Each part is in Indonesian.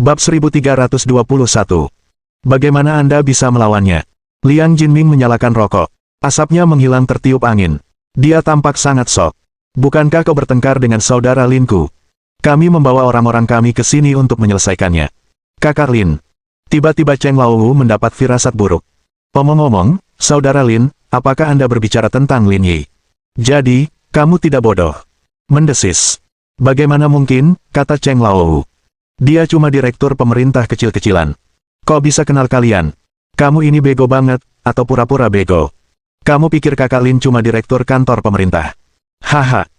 Bab 1321. Bagaimana Anda bisa melawannya? Liang Jinming menyalakan rokok. Asapnya menghilang tertiup angin. Dia tampak sangat sok. Bukankah kau bertengkar dengan saudara Linku? Kami membawa orang-orang kami ke sini untuk menyelesaikannya. Kakak Lin. Tiba-tiba Cheng Laowu mendapat firasat buruk. Omong-omong, saudara Lin, apakah Anda berbicara tentang Lin Yi? Jadi, kamu tidak bodoh. Mendesis. Bagaimana mungkin, kata Cheng Laowu. Dia cuma direktur pemerintah kecil-kecilan. Kok bisa kenal kalian? Kamu ini bego banget, atau pura-pura bego? Kamu pikir kakak Lin cuma direktur kantor pemerintah? Haha.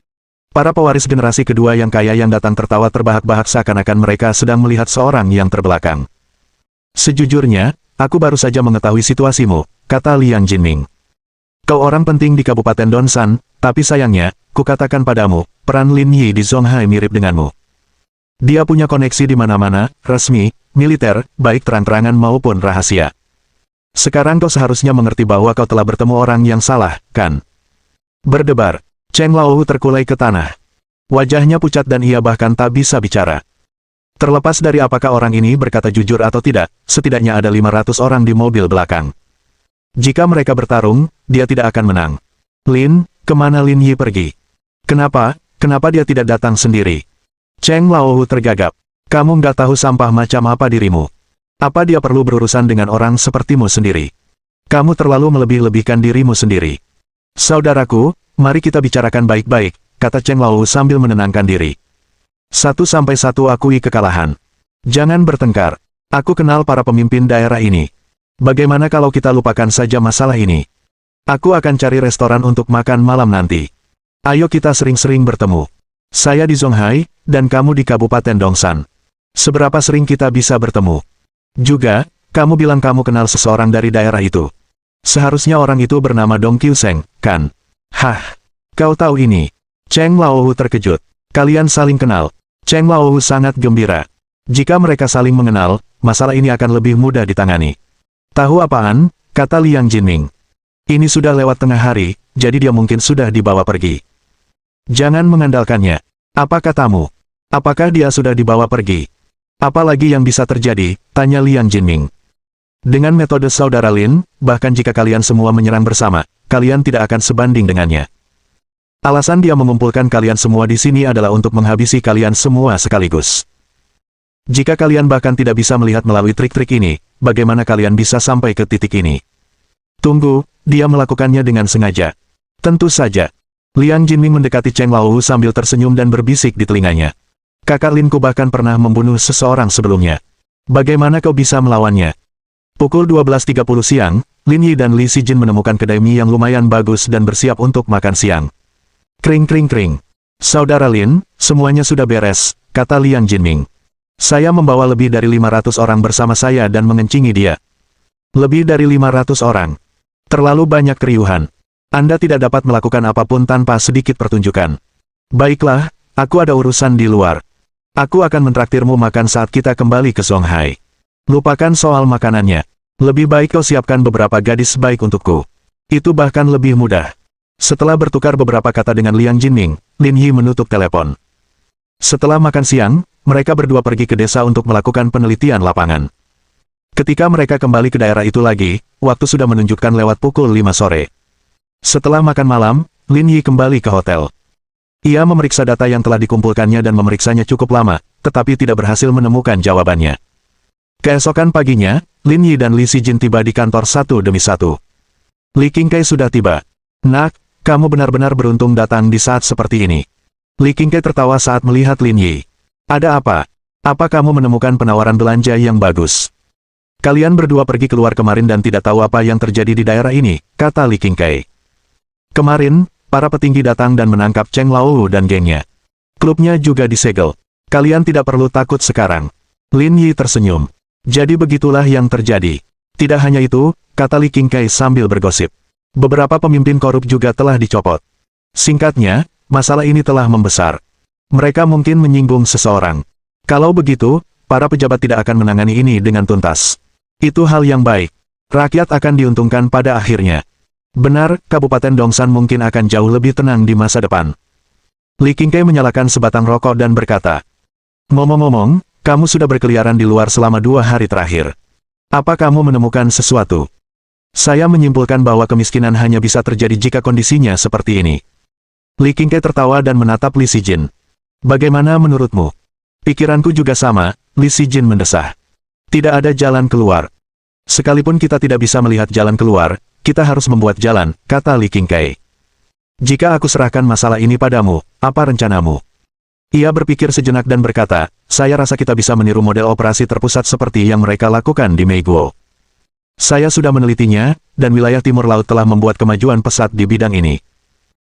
Para pewaris generasi kedua yang kaya yang datang tertawa terbahak-bahak seakan-akan mereka sedang melihat seorang yang terbelakang. Sejujurnya, aku baru saja mengetahui situasimu, kata Liang Jinming. Kau orang penting di Kabupaten Donshan, tapi sayangnya, kukatakan padamu, peran Lin Yi di Zonghai mirip denganmu. Dia punya koneksi di mana-mana, resmi, militer, baik terang-terangan maupun rahasia. Sekarang kau seharusnya mengerti bahwa kau telah bertemu orang yang salah, kan? Berdebar, Cheng Laowu terkulai ke tanah. Wajahnya pucat dan ia bahkan tak bisa bicara. Terlepas dari apakah orang ini berkata jujur atau tidak, setidaknya ada 500 orang di mobil belakang. Jika mereka bertarung, dia tidak akan menang. Lin, kemana Lin Yi pergi? Kenapa dia tidak datang sendiri? Cheng Laowu tergagap. Kamu nggak tahu sampah macam apa dirimu. Apa dia perlu berurusan dengan orang sepertimu sendiri? Kamu terlalu melebih-lebihkan dirimu sendiri. Saudaraku, mari kita bicarakan baik-baik, kata Cheng Laowu sambil menenangkan diri. 1-1 akui kekalahan. Jangan bertengkar. Aku kenal para pemimpin daerah ini. Bagaimana kalau kita lupakan saja masalah ini? Aku akan cari restoran untuk makan malam nanti. Ayo kita sering-sering bertemu. Saya di Zonghai, dan kamu di Kabupaten Dongshan. Seberapa sering kita bisa bertemu? Juga, kamu bilang kamu kenal seseorang dari daerah itu. Seharusnya orang itu bernama Dong Qiuseng, kan? Hah, kau tahu ini? Cheng Laowu terkejut. Kalian saling kenal. Cheng Laowu sangat gembira. Jika mereka saling mengenal, masalah ini akan lebih mudah ditangani. Tahu apaan? Kata Liang Jinming. Ini sudah lewat tengah hari, jadi dia mungkin sudah dibawa pergi. Jangan mengandalkannya. Apa katamu? Apakah dia sudah dibawa pergi? Apalagi yang bisa terjadi? Tanya Liang Jinming. Dengan metode saudara Lin, bahkan jika kalian semua menyerang bersama, kalian tidak akan sebanding dengannya. Alasan dia mengumpulkan kalian semua di sini adalah untuk menghabisi kalian semua sekaligus. Jika kalian bahkan tidak bisa melihat melalui trik-trik ini, bagaimana kalian bisa sampai ke titik ini? Tunggu, dia melakukannya dengan sengaja. Tentu saja. Liang Jinming mendekati Cheng Laowu sambil tersenyum dan berbisik di telinganya. Kakak Linku bahkan pernah membunuh seseorang sebelumnya. Bagaimana kau bisa melawannya? Pukul 12.30 siang, Lin Yi dan Li Sijin menemukan kedai mie yang lumayan bagus dan bersiap untuk makan siang. Kring kring kring. Saudara Lin, semuanya sudah beres, kata Liang Jinming. Saya membawa lebih dari 500 orang bersama saya dan mengencingi dia. Lebih dari 500 orang. Terlalu banyak keriuhan. Anda tidak dapat melakukan apapun tanpa sedikit pertunjukan. Baiklah, aku ada urusan di luar. Aku akan mentraktirmu makan saat kita kembali ke Zonghai. Lupakan soal makanannya. Lebih baik kau siapkan beberapa gadis baik untukku. Itu bahkan lebih mudah. Setelah bertukar beberapa kata dengan Liang Jinming, Lin Yi menutup telepon. Setelah makan siang, mereka berdua pergi ke desa untuk melakukan penelitian lapangan. Ketika mereka kembali ke daerah itu lagi, waktu sudah menunjukkan lewat pukul 5 sore. Setelah makan malam, Lin Yi kembali ke hotel. Ia memeriksa data yang telah dikumpulkannya dan memeriksanya cukup lama, tetapi tidak berhasil menemukan jawabannya. Keesokan paginya, Lin Yi dan Li Sijin tiba di kantor satu demi satu. Li Qingkai sudah tiba. Nak, kamu benar-benar beruntung datang di saat seperti ini. Li Qingkai tertawa saat melihat Lin Yi. Ada apa? Apa kamu menemukan penawaran belanja yang bagus? Kalian berdua pergi keluar kemarin dan tidak tahu apa yang terjadi di daerah ini, kata Li Qingkai. Kemarin, para petinggi datang dan menangkap Cheng Laowu dan gengnya. Klubnya juga disegel. Kalian tidak perlu takut sekarang. Lin Yi tersenyum. Jadi begitulah yang terjadi. Tidak hanya itu, kata Li Qingkai sambil bergosip. Beberapa pemimpin korup juga telah dicopot. Singkatnya, masalah ini telah membesar. Mereka mungkin menyinggung seseorang. Kalau begitu, para pejabat tidak akan menangani ini dengan tuntas. Itu hal yang baik. Rakyat akan diuntungkan pada akhirnya. Benar, Kabupaten Dongshan mungkin akan jauh lebih tenang di masa depan. Li Qingkai menyalakan sebatang rokok dan berkata, ngomong-ngomong, Kamu sudah berkeliaran di luar selama 2 hari terakhir. Apa kamu menemukan sesuatu? Saya menyimpulkan bahwa kemiskinan hanya bisa terjadi jika kondisinya seperti ini. Li Qingkai tertawa dan menatap Li Sijin. Bagaimana menurutmu? Pikiranku juga sama, Li Sijin mendesah. Tidak ada jalan keluar. Sekalipun kita tidak bisa melihat jalan keluar, kita harus membuat jalan, kata Li Qingkai. Jika aku serahkan masalah ini padamu, apa rencanamu? Ia berpikir sejenak dan berkata, saya rasa kita bisa meniru model operasi terpusat seperti yang mereka lakukan di Meiguo. Saya sudah menelitinya, dan wilayah timur laut telah membuat kemajuan pesat di bidang ini.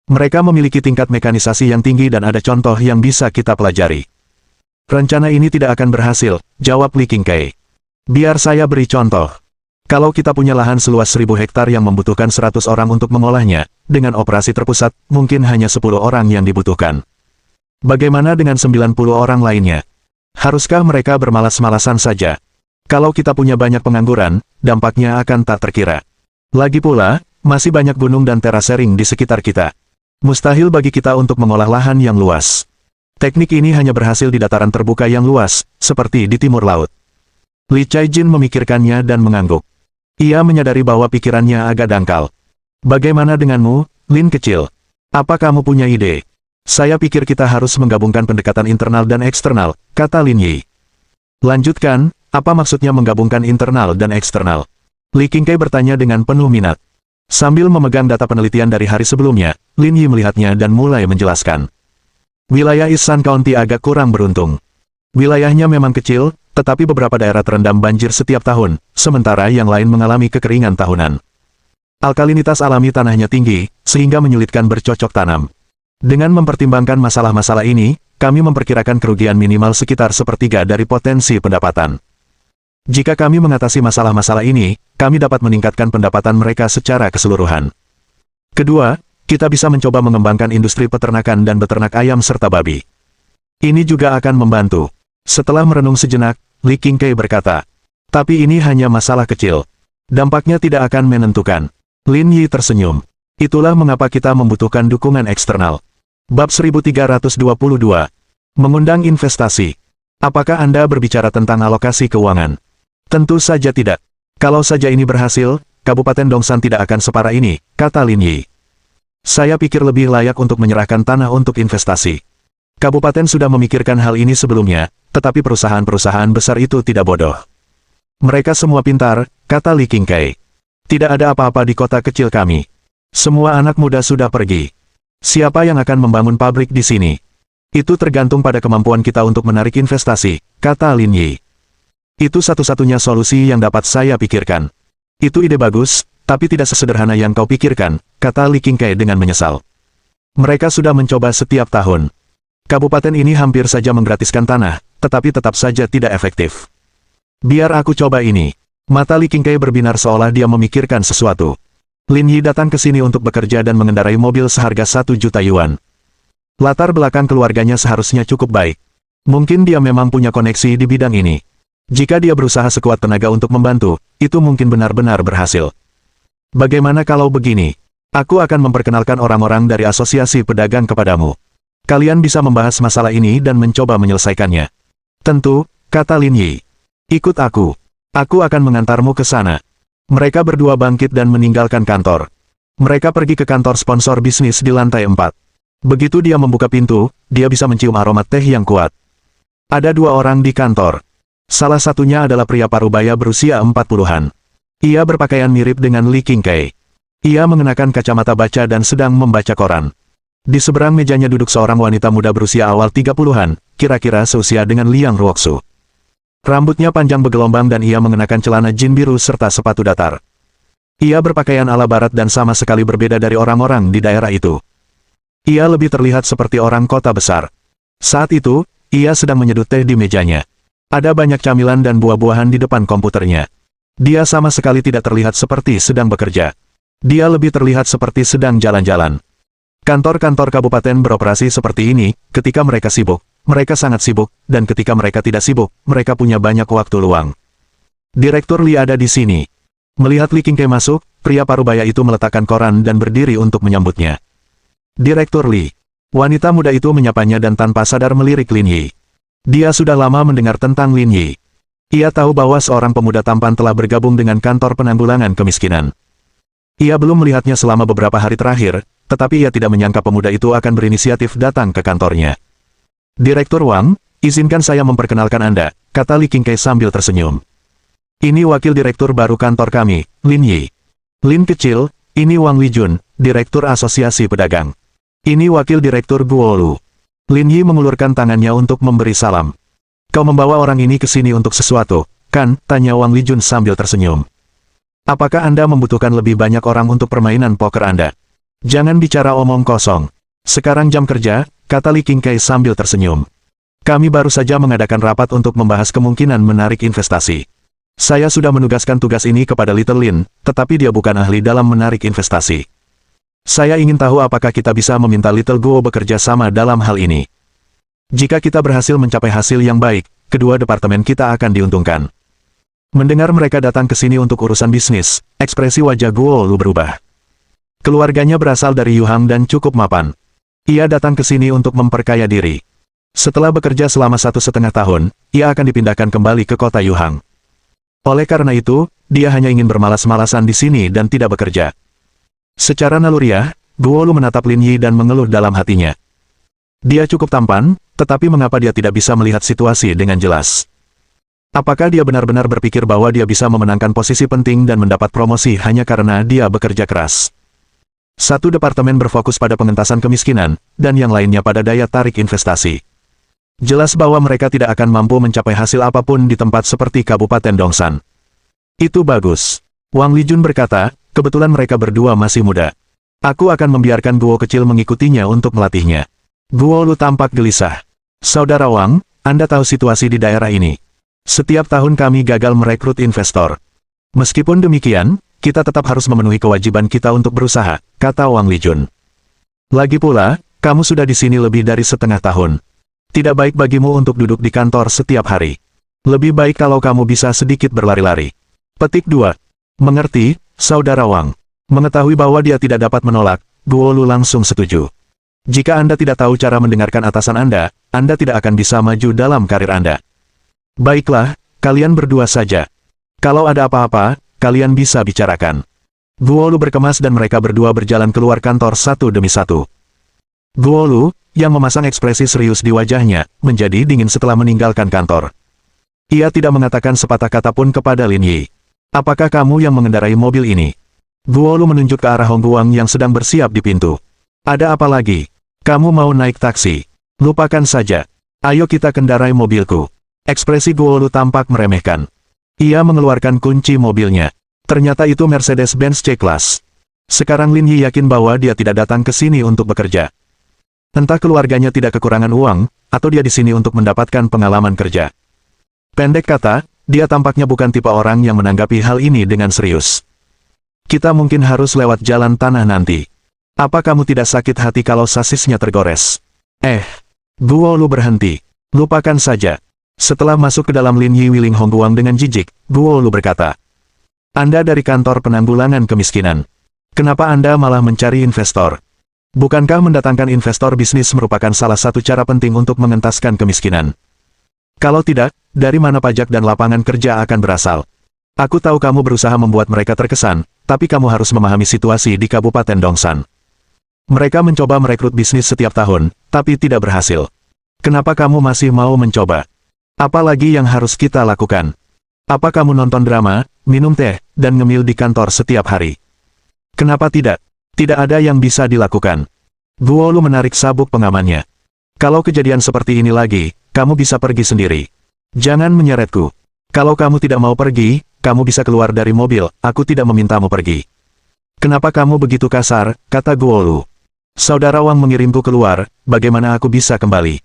Mereka memiliki tingkat mekanisasi yang tinggi dan ada contoh yang bisa kita pelajari. Rencana ini tidak akan berhasil, jawab Li Qingkai. Biar saya beri contoh. Kalau kita punya lahan seluas 1000 hektar yang membutuhkan 100 orang untuk mengolahnya, dengan operasi terpusat, mungkin hanya 10 orang yang dibutuhkan. Bagaimana dengan 90 orang lainnya? Haruskah mereka bermalas-malasan saja? Kalau kita punya banyak pengangguran, dampaknya akan tak terkira. Lagi pula, masih banyak gunung dan terasering di sekitar kita. Mustahil bagi kita untuk mengolah lahan yang luas. Teknik ini hanya berhasil di dataran terbuka yang luas, seperti di timur laut. Li Caijin memikirkannya dan mengangguk. Ia menyadari bahwa pikirannya agak dangkal. Bagaimana denganmu, Lin kecil? Apa kamu punya ide? Saya pikir kita harus menggabungkan pendekatan internal dan eksternal, kata Lin Yi. Lanjutkan, apa maksudnya menggabungkan internal dan eksternal? Li Qingkai bertanya dengan penuh minat. Sambil memegang data penelitian dari hari sebelumnya, Lin Yi melihatnya dan mulai menjelaskan. Wilayah East Sun County agak kurang beruntung. Wilayahnya memang kecil, tetapi beberapa daerah terendam banjir setiap tahun, sementara yang lain mengalami kekeringan tahunan. Alkalinitas alami tanahnya tinggi, sehingga menyulitkan bercocok tanam. Dengan mempertimbangkan masalah-masalah ini, kami memperkirakan kerugian minimal sekitar sepertiga dari potensi pendapatan. Jika kami mengatasi masalah-masalah ini, kami dapat meningkatkan pendapatan mereka secara keseluruhan. Kedua, kita bisa mencoba mengembangkan industri peternakan dan beternak ayam serta babi. Ini juga akan membantu. Setelah merenung sejenak, Li Qingkai berkata, tapi ini hanya masalah kecil. Dampaknya tidak akan menentukan. Lin Yi tersenyum. Itulah mengapa kita membutuhkan dukungan eksternal. Bab 1322. Mengundang investasi. Apakah Anda berbicara tentang alokasi keuangan? Tentu saja tidak. Kalau saja ini berhasil, Kabupaten Dongsan tidak akan separah ini, kata Lin Yi. Saya pikir lebih layak untuk menyerahkan tanah untuk investasi. Kabupaten sudah memikirkan hal ini sebelumnya, tetapi perusahaan-perusahaan besar itu tidak bodoh. Mereka semua pintar, kata Li Qingkai. Tidak ada apa-apa di kota kecil kami. Semua anak muda sudah pergi. Siapa yang akan membangun pabrik di sini? Itu tergantung pada kemampuan kita untuk menarik investasi, kata Lin Yi. Itu satu-satunya solusi yang dapat saya pikirkan. Itu ide bagus, tapi tidak sesederhana yang kau pikirkan, kata Li Qingkai dengan menyesal. Mereka sudah mencoba setiap tahun. Kabupaten ini hampir saja menggratiskan tanah, tetapi tetap saja tidak efektif. Biar aku coba ini. Mata Li Qingkai berbinar seolah dia memikirkan sesuatu. Lin Yi datang ke sini untuk bekerja dan mengendarai mobil seharga 1 juta yuan. Latar belakang keluarganya seharusnya cukup baik. Mungkin dia memang punya koneksi di bidang ini. Jika dia berusaha sekuat tenaga untuk membantu, itu mungkin benar-benar berhasil. Bagaimana kalau begini? Aku akan memperkenalkan orang-orang dari asosiasi pedagang kepadamu. Kalian bisa membahas masalah ini dan mencoba menyelesaikannya. Tentu, kata Lin Yi. Ikut aku. Aku akan mengantarmu ke sana. Mereka berdua bangkit dan meninggalkan kantor. Mereka pergi ke kantor sponsor bisnis di lantai 4. Begitu dia membuka pintu, dia bisa mencium aroma teh yang kuat. Ada 2 orang di kantor. Salah satunya adalah pria parubaya berusia 40-an. Ia berpakaian mirip dengan Li Qingkai. Ia mengenakan kacamata baca dan sedang membaca koran. Di seberang mejanya duduk seorang wanita muda berusia awal 30-an, kira-kira seusia dengan Liang Ruoxu. Rambutnya panjang bergelombang dan ia mengenakan celana jin biru serta sepatu datar. Ia berpakaian ala barat dan sama sekali berbeda dari orang-orang di daerah itu. Ia lebih terlihat seperti orang kota besar. Saat itu, ia sedang menyeduh teh di mejanya. Ada banyak camilan dan buah-buahan di depan komputernya. Dia sama sekali tidak terlihat seperti sedang bekerja. Dia lebih terlihat seperti sedang jalan-jalan. Kantor-kantor kabupaten beroperasi seperti ini, ketika mereka sibuk, mereka sangat sibuk, dan ketika mereka tidak sibuk, mereka punya banyak waktu luang. Direktur Li ada di sini. Melihat Li Qingkai masuk, pria parubaya itu meletakkan koran dan berdiri untuk menyambutnya. Direktur Li. Wanita muda itu menyapanya dan tanpa sadar melirik Lin Yi. Dia sudah lama mendengar tentang Lin Yi. Ia tahu bahwa seorang pemuda tampan telah bergabung dengan kantor penanggulangan kemiskinan. Ia belum melihatnya selama beberapa hari terakhir, tetapi ia tidak menyangka pemuda itu akan berinisiatif datang ke kantornya. Direktur Wang, izinkan saya memperkenalkan Anda, kata Li Qingkai sambil tersenyum. Ini wakil direktur baru kantor kami, Lin Yi. Lin kecil, ini Wang Lijun, direktur asosiasi pedagang. Ini wakil direktur Guolu. Lin Yi mengulurkan tangannya untuk memberi salam. Kau membawa orang ini ke sini untuk sesuatu, kan? Tanya Wang Lijun sambil tersenyum. Apakah Anda membutuhkan lebih banyak orang untuk permainan poker Anda? Jangan bicara omong kosong. Sekarang jam kerja, kata Li Qingkai sambil tersenyum. Kami baru saja mengadakan rapat untuk membahas kemungkinan menarik investasi. Saya sudah menugaskan tugas ini kepada Little Lin, tetapi dia bukan ahli dalam menarik investasi. Saya ingin tahu apakah kita bisa meminta Little Guo bekerja sama dalam hal ini. Jika kita berhasil mencapai hasil yang baik, kedua departemen kita akan diuntungkan. Mendengar mereka datang ke sini untuk urusan bisnis, ekspresi wajah Guo Lu berubah. Keluarganya berasal dari Yuhang dan cukup mapan. Ia datang ke sini untuk memperkaya diri. Setelah bekerja selama 1,5 tahun, ia akan dipindahkan kembali ke kota Yuhang. Oleh karena itu, dia hanya ingin bermalas-malasan di sini dan tidak bekerja. Secara naluriah, Guo Lu menatap Lin Yi dan mengeluh dalam hatinya. Dia cukup tampan, tetapi mengapa dia tidak bisa melihat situasi dengan jelas? Apakah dia benar-benar berpikir bahwa dia bisa memenangkan posisi penting dan mendapat promosi hanya karena dia bekerja keras? Satu departemen berfokus pada pengentasan kemiskinan, dan yang lainnya pada daya tarik investasi. Jelas bahwa mereka tidak akan mampu mencapai hasil apapun di tempat seperti Kabupaten Dongsan. Itu bagus. Wang Lijun berkata, kebetulan mereka berdua masih muda. Aku akan membiarkan Guo kecil mengikutinya untuk melatihnya. Guo Lu tampak gelisah. Saudara Wang, Anda tahu situasi di daerah ini. Setiap tahun kami gagal merekrut investor. Meskipun demikian, kita tetap harus memenuhi kewajiban kita untuk berusaha, kata Wang Lijun. Lagi pula, kamu sudah di sini lebih dari setengah tahun. Tidak baik bagimu untuk duduk di kantor setiap hari. Lebih baik kalau kamu bisa sedikit berlari-lari. Petik 2. Mengerti, Saudara Wang. Mengetahui bahwa dia tidak dapat menolak, Guo Lu langsung setuju. Jika Anda tidak tahu cara mendengarkan atasan Anda tidak akan bisa maju dalam karir Anda. Baiklah, kalian berdua saja. Kalau ada apa-apa, kalian bisa bicarakan. Guo Lu berkemas dan mereka berdua berjalan keluar kantor satu demi satu. Guo Lu, yang memasang ekspresi serius di wajahnya, menjadi dingin setelah meninggalkan kantor. Ia tidak mengatakan sepatah kata pun kepada Lin Yi. Apakah kamu yang mengendarai mobil ini? Guo Lu menunjuk ke arah Hong Guang yang sedang bersiap di pintu. Ada apa lagi? Kamu mau naik taksi? Lupakan saja. Ayo kita kendarai mobilku. Ekspresi Guo Lu tampak meremehkan. Ia mengeluarkan kunci mobilnya. Ternyata itu Mercedes-Benz C-Class. Sekarang Lin Yi yakin bahwa dia tidak datang ke sini untuk bekerja. Entah keluarganya tidak kekurangan uang, atau dia di sini untuk mendapatkan pengalaman kerja. Pendek kata, dia tampaknya bukan tipe orang yang menanggapi hal ini dengan serius. Kita mungkin harus lewat jalan tanah nanti. Apa kamu tidak sakit hati kalau sasisnya tergores? Guo Lu berhenti. Lupakan saja. Setelah masuk ke dalam Lin Yi Wiling Hong Guang dengan jijik, Guo Lu berkata, Anda dari kantor penanggulangan kemiskinan. Kenapa Anda malah mencari investor? Bukankah mendatangkan investor bisnis merupakan salah satu cara penting untuk mengentaskan kemiskinan? Kalau tidak, dari mana pajak dan lapangan kerja akan berasal? Aku tahu kamu berusaha membuat mereka terkesan, tapi kamu harus memahami situasi di Kabupaten Dongsan. Mereka mencoba merekrut bisnis setiap tahun, tapi tidak berhasil. Kenapa kamu masih mau mencoba? Apalagi yang harus kita lakukan? Apa kamu nonton drama, minum teh, dan ngemil di kantor setiap hari? Kenapa tidak? Tidak ada yang bisa dilakukan. Guo Lu menarik sabuk pengamannya. Kalau kejadian seperti ini lagi, kamu bisa pergi sendiri. Jangan menyeretku. Kalau kamu tidak mau pergi, kamu bisa keluar dari mobil, aku tidak memintamu pergi. Kenapa kamu begitu kasar, kata Guo Lu. Saudara Wang mengirimku keluar, bagaimana aku bisa kembali?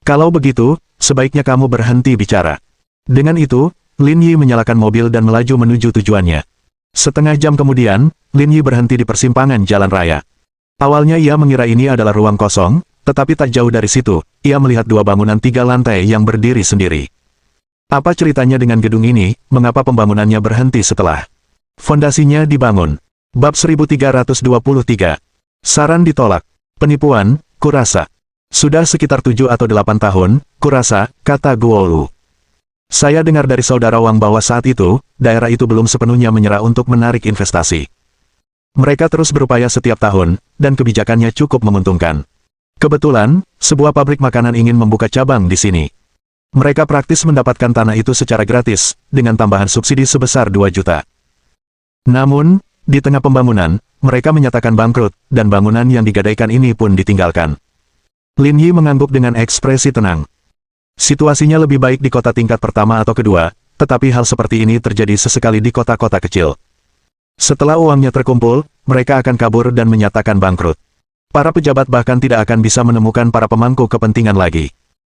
Kalau begitu, sebaiknya kamu berhenti bicara. Dengan itu, Lin Yi menyalakan mobil dan melaju menuju tujuannya. Setengah jam kemudian, Lin Yi berhenti di persimpangan jalan raya. Awalnya ia mengira ini adalah ruang kosong, tetapi tak jauh dari situ, ia melihat dua bangunan 3 lantai yang berdiri sendiri. Apa ceritanya dengan gedung ini, mengapa pembangunannya berhenti setelah fondasinya dibangun? Bab 1323. Saran ditolak. Penipuan, kurasa. Sudah sekitar 7 atau 8 tahun, kurasa, kata Guolu. Saya dengar dari saudara Wang bahwa saat itu, daerah itu belum sepenuhnya menyerah untuk menarik investasi. Mereka terus berupaya setiap tahun, dan kebijakannya cukup menguntungkan. Kebetulan, sebuah pabrik makanan ingin membuka cabang di sini. Mereka praktis mendapatkan tanah itu secara gratis, dengan tambahan subsidi sebesar 2 juta. Namun, di tengah pembangunan, mereka menyatakan bangkrut, dan bangunan yang digadaikan ini pun ditinggalkan. Lin Yi mengangguk dengan ekspresi tenang. Situasinya lebih baik di kota tingkat pertama atau kedua, tetapi hal seperti ini terjadi sesekali di kota-kota kecil. Setelah uangnya terkumpul, mereka akan kabur dan menyatakan bangkrut. Para pejabat bahkan tidak akan bisa menemukan para pemangku kepentingan lagi.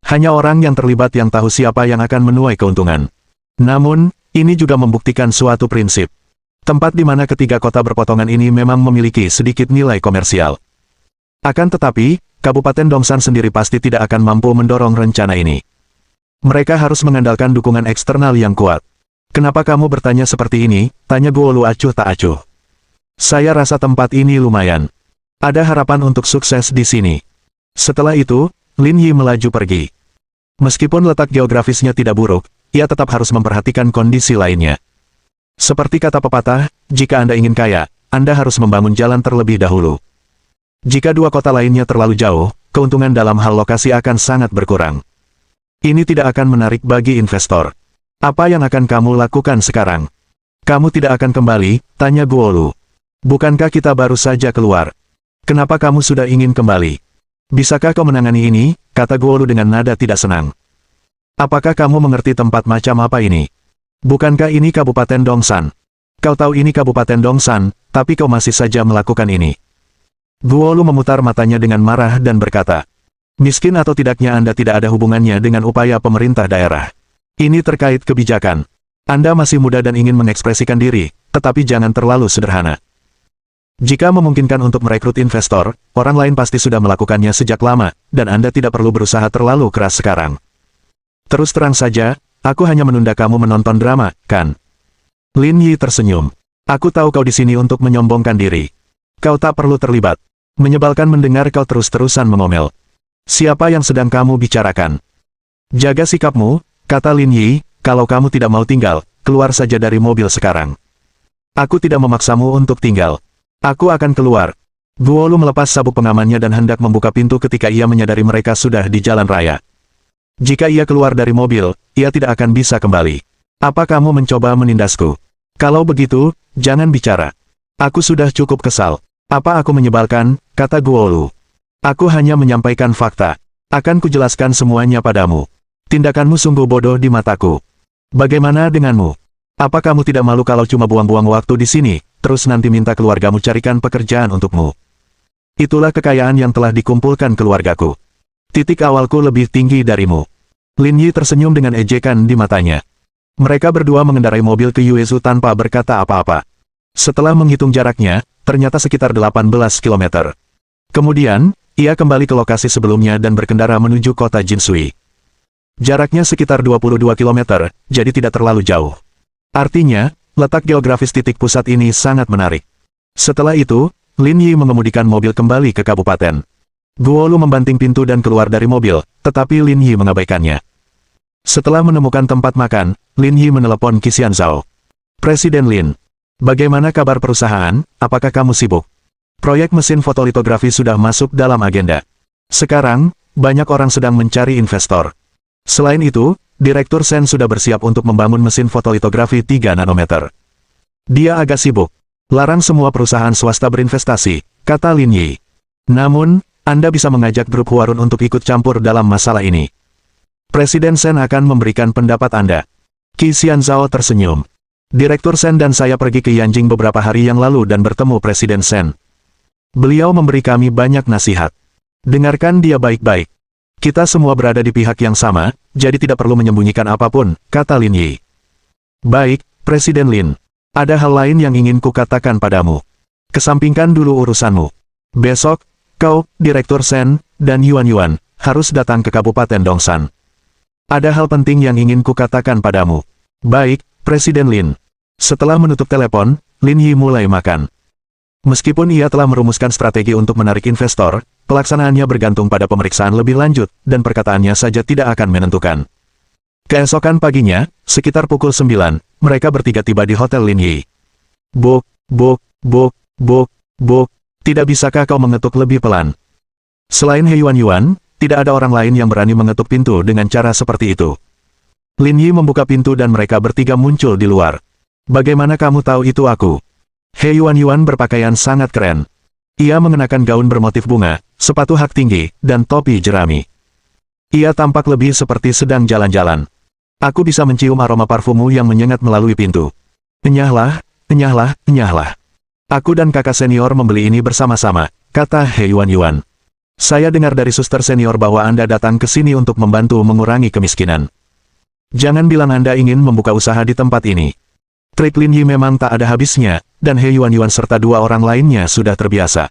Hanya orang yang terlibat yang tahu siapa yang akan menuai keuntungan. Namun, ini juga membuktikan suatu prinsip. Tempat di mana ketiga kota berpotongan ini memang memiliki sedikit nilai komersial. Akan tetapi, Kabupaten Dongsan sendiri pasti tidak akan mampu mendorong rencana ini. Mereka harus mengandalkan dukungan eksternal yang kuat. Kenapa kamu bertanya seperti ini? Tanya Guolu acuh tak acuh. Saya rasa tempat ini lumayan. Ada harapan untuk sukses di sini. Setelah itu, Lin Yi melaju pergi. Meskipun letak geografisnya tidak buruk, ia tetap harus memperhatikan kondisi lainnya. Seperti kata pepatah, jika Anda ingin kaya, Anda harus membangun jalan terlebih dahulu. Jika dua kota lainnya terlalu jauh, keuntungan dalam hal lokasi akan sangat berkurang. Ini tidak akan menarik bagi investor. Apa yang akan kamu lakukan sekarang? Kamu tidak akan kembali, tanya Guolu. Bukankah kita baru saja keluar? Kenapa kamu sudah ingin kembali? Bisakah kau menangani ini? Kata Guolu dengan nada tidak senang. Apakah kamu mengerti tempat macam apa ini? Bukankah ini Kabupaten Dongsan? Kau tahu ini Kabupaten Dongsan, tapi kau masih saja melakukan ini. Guolu memutar matanya dengan marah dan berkata, miskin atau tidaknya Anda tidak ada hubungannya dengan upaya pemerintah daerah. Ini terkait kebijakan. Anda masih muda dan ingin mengekspresikan diri, tetapi jangan terlalu sederhana. Jika memungkinkan untuk merekrut investor, orang lain pasti sudah melakukannya sejak lama, dan Anda tidak perlu berusaha terlalu keras sekarang. Terus terang saja, aku hanya menunda kamu menonton drama, kan? Lin Yi tersenyum. Aku tahu kau di sini untuk menyombongkan diri. Kau tak perlu terlibat. Menyebalkan mendengar kau terus-terusan mengomel. Siapa yang sedang kamu bicarakan? Jaga sikapmu, kata Lin Yi, kalau kamu tidak mau tinggal, keluar saja dari mobil sekarang. Aku tidak memaksamu untuk tinggal. Aku akan keluar. Guolu melepas sabuk pengamannya dan hendak membuka pintu ketika ia menyadari mereka sudah di jalan raya. Jika ia keluar dari mobil, ia tidak akan bisa kembali. Apa kamu mencoba menindasku? Kalau begitu, jangan bicara. Aku sudah cukup kesal. Apa aku menyebalkan, kata Guolu. Aku hanya menyampaikan fakta. Akan kujelaskan semuanya padamu. Tindakanmu sungguh bodoh di mataku. Bagaimana denganmu? Apa kamu tidak malu kalau cuma buang-buang waktu di sini, terus nanti minta keluargamu carikan pekerjaan untukmu? Itulah kekayaan yang telah dikumpulkan keluargaku. Titik awalku lebih tinggi darimu. Lin Yi tersenyum dengan ejekan di matanya. Mereka berdua mengendarai mobil ke Yuezu tanpa berkata apa-apa. Setelah menghitung jaraknya, ternyata sekitar 18 km. Kemudian, ia kembali ke lokasi sebelumnya dan berkendara menuju kota Jinsui. Jaraknya sekitar 22 km, jadi tidak terlalu jauh. Artinya, letak geografis titik pusat ini sangat menarik. Setelah itu, Lin Yi mengemudikan mobil kembali ke kabupaten. Guolu membanting pintu dan keluar dari mobil, tetapi Lin Yi mengabaikannya. Setelah menemukan tempat makan, Lin Yi menelepon Qi Xianzhao. Presiden Lin. Bagaimana kabar perusahaan, apakah kamu sibuk? Proyek mesin fotolitografi sudah masuk dalam agenda. Sekarang, banyak orang sedang mencari investor. Selain itu, Direktur Sen sudah bersiap untuk membangun mesin fotolitografi 3 nanometer. Dia agak sibuk. Larang semua perusahaan swasta berinvestasi, kata Lin Yi. Namun, Anda bisa mengajak grup Huarun untuk ikut campur dalam masalah ini. Presiden Sen akan memberikan pendapat Anda. Qi Xianzhao tersenyum. Direktur Sen dan saya pergi ke Yanjing beberapa hari yang lalu dan bertemu Presiden Sen. Beliau memberi kami banyak nasihat. Dengarkan dia baik-baik. Kita semua berada di pihak yang sama, jadi tidak perlu menyembunyikan apapun, kata Lin Yi. Baik, Presiden Lin. Ada hal lain yang ingin kukatakan padamu. Kesampingkan dulu urusanmu. Besok, kau, Direktur Sen, dan Yuan, harus datang ke Kabupaten Dongsan. Ada hal penting yang ingin kukatakan padamu. Baik, Presiden Lin. Setelah menutup telepon, Lin Yi mulai makan. Meskipun ia telah merumuskan strategi untuk menarik investor, pelaksanaannya bergantung pada pemeriksaan lebih lanjut, dan perkataannya saja tidak akan menentukan. Keesokan paginya, sekitar pukul 9, mereka bertiga tiba di Hotel Lin Yi. Bok, bok, bok, bok, bok, tidak bisakah kau mengetuk lebih pelan? Selain He Yuan, tidak ada orang lain yang berani mengetuk pintu dengan cara seperti itu. Lin Yi membuka pintu dan mereka bertiga muncul di luar. Bagaimana kamu tahu itu aku? He Yuan berpakaian sangat keren. Ia mengenakan gaun bermotif bunga, sepatu hak tinggi, dan topi jerami. Ia tampak lebih seperti sedang jalan-jalan. Aku bisa mencium aroma parfummu yang menyengat melalui pintu. Enyahlah, enyahlah, enyahlah. Aku dan kakak senior membeli ini bersama-sama, kata He Yuan. Saya dengar dari suster senior bahwa Anda datang ke sini untuk membantu mengurangi kemiskinan. Jangan bilang Anda ingin membuka usaha di tempat ini. Trik Lin Yi memang tak ada habisnya, dan He Yuan serta dua orang lainnya sudah terbiasa.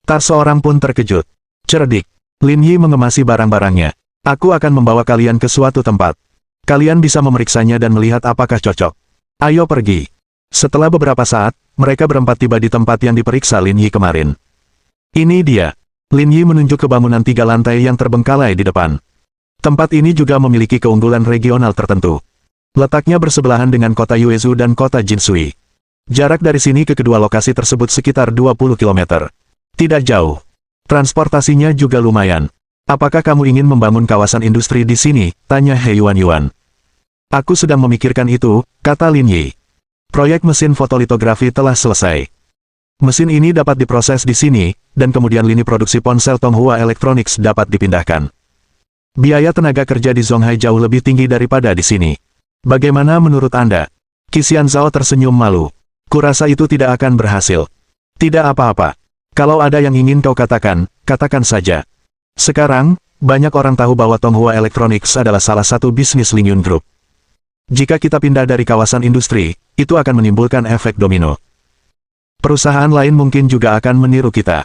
Tak seorang pun terkejut. Cerdik. Lin Yi mengemasi barang-barangnya. Aku akan membawa kalian ke suatu tempat. Kalian bisa memeriksanya dan melihat apakah cocok. Ayo pergi. Setelah beberapa saat, mereka berempat tiba di tempat yang diperiksa Lin Yi kemarin. Ini dia. Lin Yi menunjuk ke bangunan 3 lantai yang terbengkalai di depan. Tempat ini juga memiliki keunggulan regional tertentu. Letaknya bersebelahan dengan kota Yuezhou dan kota Jinsui. Jarak dari sini ke kedua lokasi tersebut sekitar 20 km. Tidak jauh. Transportasinya juga lumayan. Apakah kamu ingin membangun kawasan industri di sini? Tanya He Yuan. Aku sedang memikirkan itu, kata Lin Yi. Proyek mesin fotolitografi telah selesai. Mesin ini dapat diproses di sini, dan kemudian lini produksi ponsel Tonghua Electronics dapat dipindahkan. Biaya tenaga kerja di Zonghai jauh lebih tinggi daripada di sini. Bagaimana menurut Anda? Qixian Zhao tersenyum malu. Kurasa itu tidak akan berhasil. Tidak apa-apa. Kalau ada yang ingin kau katakan, katakan saja. Sekarang, banyak orang tahu bahwa Tonghua Electronics adalah salah satu bisnis Lingyun Group. Jika kita pindah dari kawasan industri, itu akan menimbulkan efek domino. Perusahaan lain mungkin juga akan meniru kita.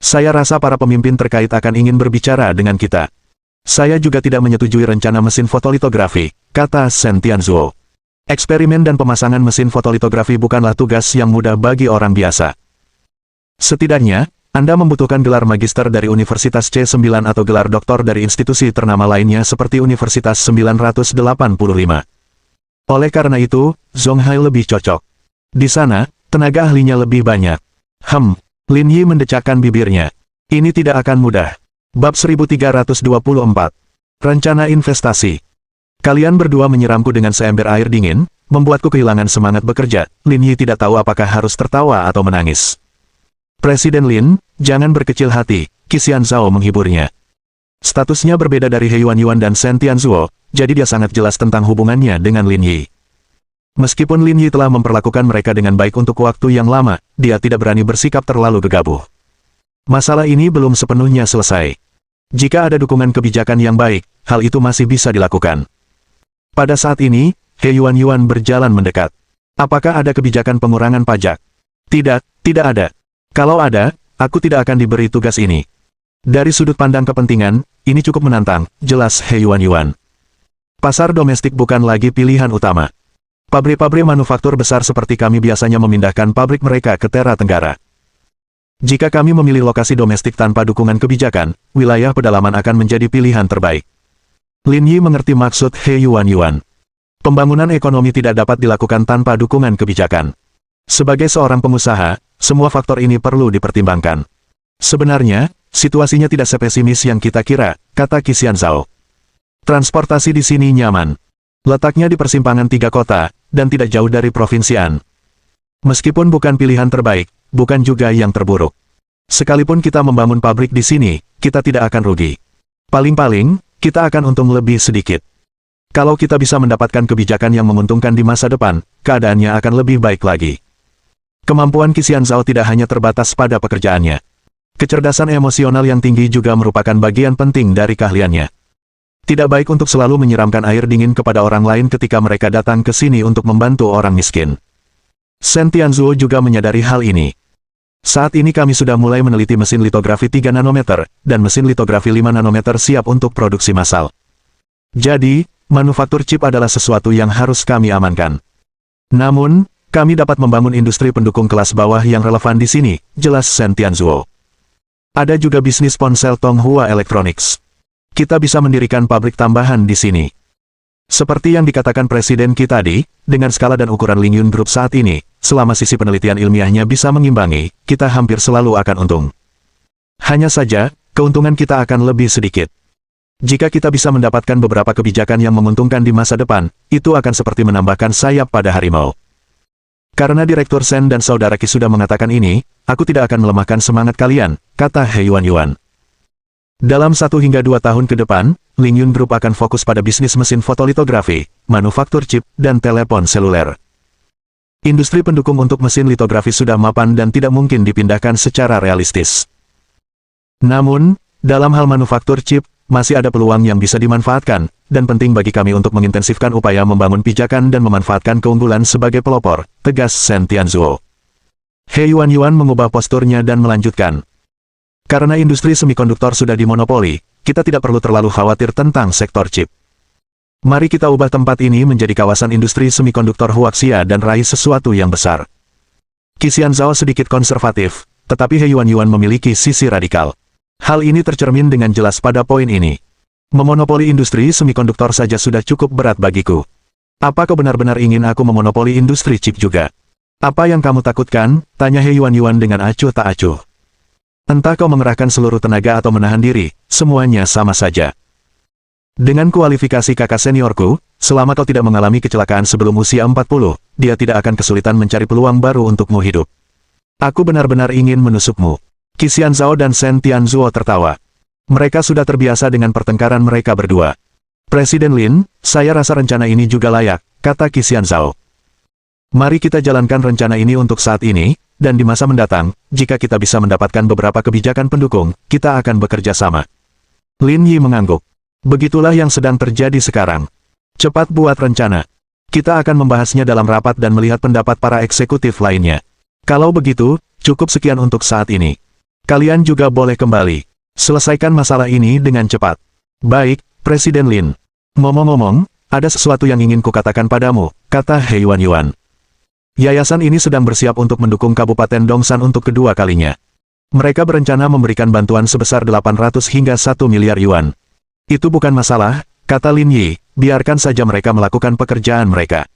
Saya rasa para pemimpin terkait akan ingin berbicara dengan kita. Saya juga tidak menyetujui rencana mesin fotolitografi, kata Shen Tianzuo. Eksperimen dan pemasangan mesin fotolitografi bukanlah tugas yang mudah bagi orang biasa. Setidaknya, Anda membutuhkan gelar magister dari Universitas C9 atau gelar doktor dari institusi ternama lainnya seperti Universitas 985. Oleh karena itu, Zonghai lebih cocok. Di sana, tenaga ahlinya lebih banyak. Lin Yi mendecakkan bibirnya. Ini tidak akan mudah. Bab 1324. Rencana investasi. Kalian berdua menyiramku dengan seember air dingin, membuatku kehilangan semangat bekerja. Lin Yi tidak tahu apakah harus tertawa atau menangis. Presiden Lin, jangan berkecil hati, Qixian Zhao menghiburnya. Statusnya berbeda dari He Yuan dan Shen Tianzuo, jadi dia sangat jelas tentang hubungannya dengan Lin Yi. Meskipun Lin Yi telah memperlakukan mereka dengan baik untuk waktu yang lama, dia tidak berani bersikap terlalu gegabah. Masalah ini belum sepenuhnya selesai. Jika ada dukungan kebijakan yang baik, hal itu masih bisa dilakukan. Pada saat ini, He Yuan berjalan mendekat. Apakah ada kebijakan pengurangan pajak? Tidak, tidak ada. Kalau ada, aku tidak akan diberi tugas ini. Dari sudut pandang kepentingan, ini cukup menantang, jelas He Yuan. Pasar domestik bukan lagi pilihan utama. Pabrik-pabrik manufaktur besar seperti kami biasanya memindahkan pabrik mereka ke Tera Tenggara. Jika kami memilih lokasi domestik tanpa dukungan kebijakan, wilayah pedalaman akan menjadi pilihan terbaik. Lin Yi mengerti maksud He Yuan. Pembangunan ekonomi tidak dapat dilakukan tanpa dukungan kebijakan. Sebagai seorang pengusaha, semua faktor ini perlu dipertimbangkan. Sebenarnya, situasinya tidak sepesimis yang kita kira, kata Qixian Zhao. Transportasi di sini nyaman. Letaknya di persimpangan 3 kota, dan tidak jauh dari provinsian. Meskipun bukan pilihan terbaik, bukan juga yang terburuk. Sekalipun kita membangun pabrik di sini, kita tidak akan rugi. Paling-paling, kita akan untung lebih sedikit. Kalau kita bisa mendapatkan kebijakan yang menguntungkan di masa depan, keadaannya akan lebih baik lagi. Kemampuan Qixian Zhao tidak hanya terbatas pada pekerjaannya. Kecerdasan emosional yang tinggi juga merupakan bagian penting dari keahliannya. Tidak baik untuk selalu menyiramkan air dingin kepada orang lain ketika mereka datang ke sini untuk membantu orang miskin. Shen Tianzuo juga menyadari hal ini. Saat ini kami sudah mulai meneliti mesin litografi 3 nanometer, dan mesin litografi 5 nanometer siap untuk produksi massal. Jadi, manufaktur chip adalah sesuatu yang harus kami amankan. Namun, kami dapat membangun industri pendukung kelas bawah yang relevan di sini, jelas Shen Tianzuo. Ada juga bisnis ponsel Tonghua Electronics. Kita bisa mendirikan pabrik tambahan di sini. Seperti yang dikatakan Presiden kita tadi, dengan skala dan ukuran Lingyun Group saat ini, selama sisi penelitian ilmiahnya bisa mengimbangi, kita hampir selalu akan untung. Hanya saja, keuntungan kita akan lebih sedikit. Jika kita bisa mendapatkan beberapa kebijakan yang menguntungkan di masa depan, itu akan seperti menambahkan sayap pada harimau. Karena Direktur Sen dan Saudara Qi sudah mengatakan ini, aku tidak akan melemahkan semangat kalian, kata He Yuan. Dalam 1 hingga 2 tahun ke depan, Lingyun Group akan fokus pada bisnis mesin fotolitografi, manufaktur chip, dan telepon seluler. Industri pendukung untuk mesin litografi sudah mapan dan tidak mungkin dipindahkan secara realistis. Namun, dalam hal manufaktur chip, masih ada peluang yang bisa dimanfaatkan, dan penting bagi kami untuk mengintensifkan upaya membangun pijakan dan memanfaatkan keunggulan sebagai pelopor, tegas Shen Tianzuo. He Yuan mengubah posturnya dan melanjutkan. Karena industri semikonduktor sudah dimonopoli, kita tidak perlu terlalu khawatir tentang sektor chip. Mari kita ubah tempat ini menjadi kawasan industri semikonduktor Huaxia dan raih sesuatu yang besar. Qi Xianzhao sedikit konservatif, tetapi He Yuan memiliki sisi radikal. Hal ini tercermin dengan jelas pada poin ini. Memonopoli industri semikonduktor saja sudah cukup berat bagiku. Apa kau benar-benar ingin aku memonopoli industri chip juga? Apa yang kamu takutkan? Tanya He Yuan dengan acuh tak acuh. Entah kau mengerahkan seluruh tenaga atau menahan diri, semuanya sama saja. Dengan kualifikasi kakak seniorku, selama kau tidak mengalami kecelakaan sebelum usia 40, dia tidak akan kesulitan mencari peluang baru untukmu hidup. Aku benar-benar ingin menusukmu. Qi Xianzhao dan Shen Tianzuo tertawa. Mereka sudah terbiasa dengan pertengkaran mereka berdua. Presiden Lin, saya rasa rencana ini juga layak, kata Qi Xianzhao. Mari kita jalankan rencana ini untuk saat ini, dan di masa mendatang, jika kita bisa mendapatkan beberapa kebijakan pendukung, kita akan bekerja sama. Lin Yi mengangguk. Begitulah yang sedang terjadi sekarang. Cepat buat rencana. Kita akan membahasnya dalam rapat dan melihat pendapat para eksekutif lainnya. Kalau begitu, cukup sekian untuk saat ini. Kalian juga boleh kembali. Selesaikan masalah ini dengan cepat. Baik, Presiden Lin. Ngomong-ngomong, ada sesuatu yang ingin kukatakan padamu, kata He Yuan. Yayasan ini sedang bersiap untuk mendukung Kabupaten Dongsan untuk kedua kalinya. Mereka berencana memberikan bantuan sebesar 800 hingga 1 miliar yuan. Itu bukan masalah, kata Lin Yi, biarkan saja mereka melakukan pekerjaan mereka.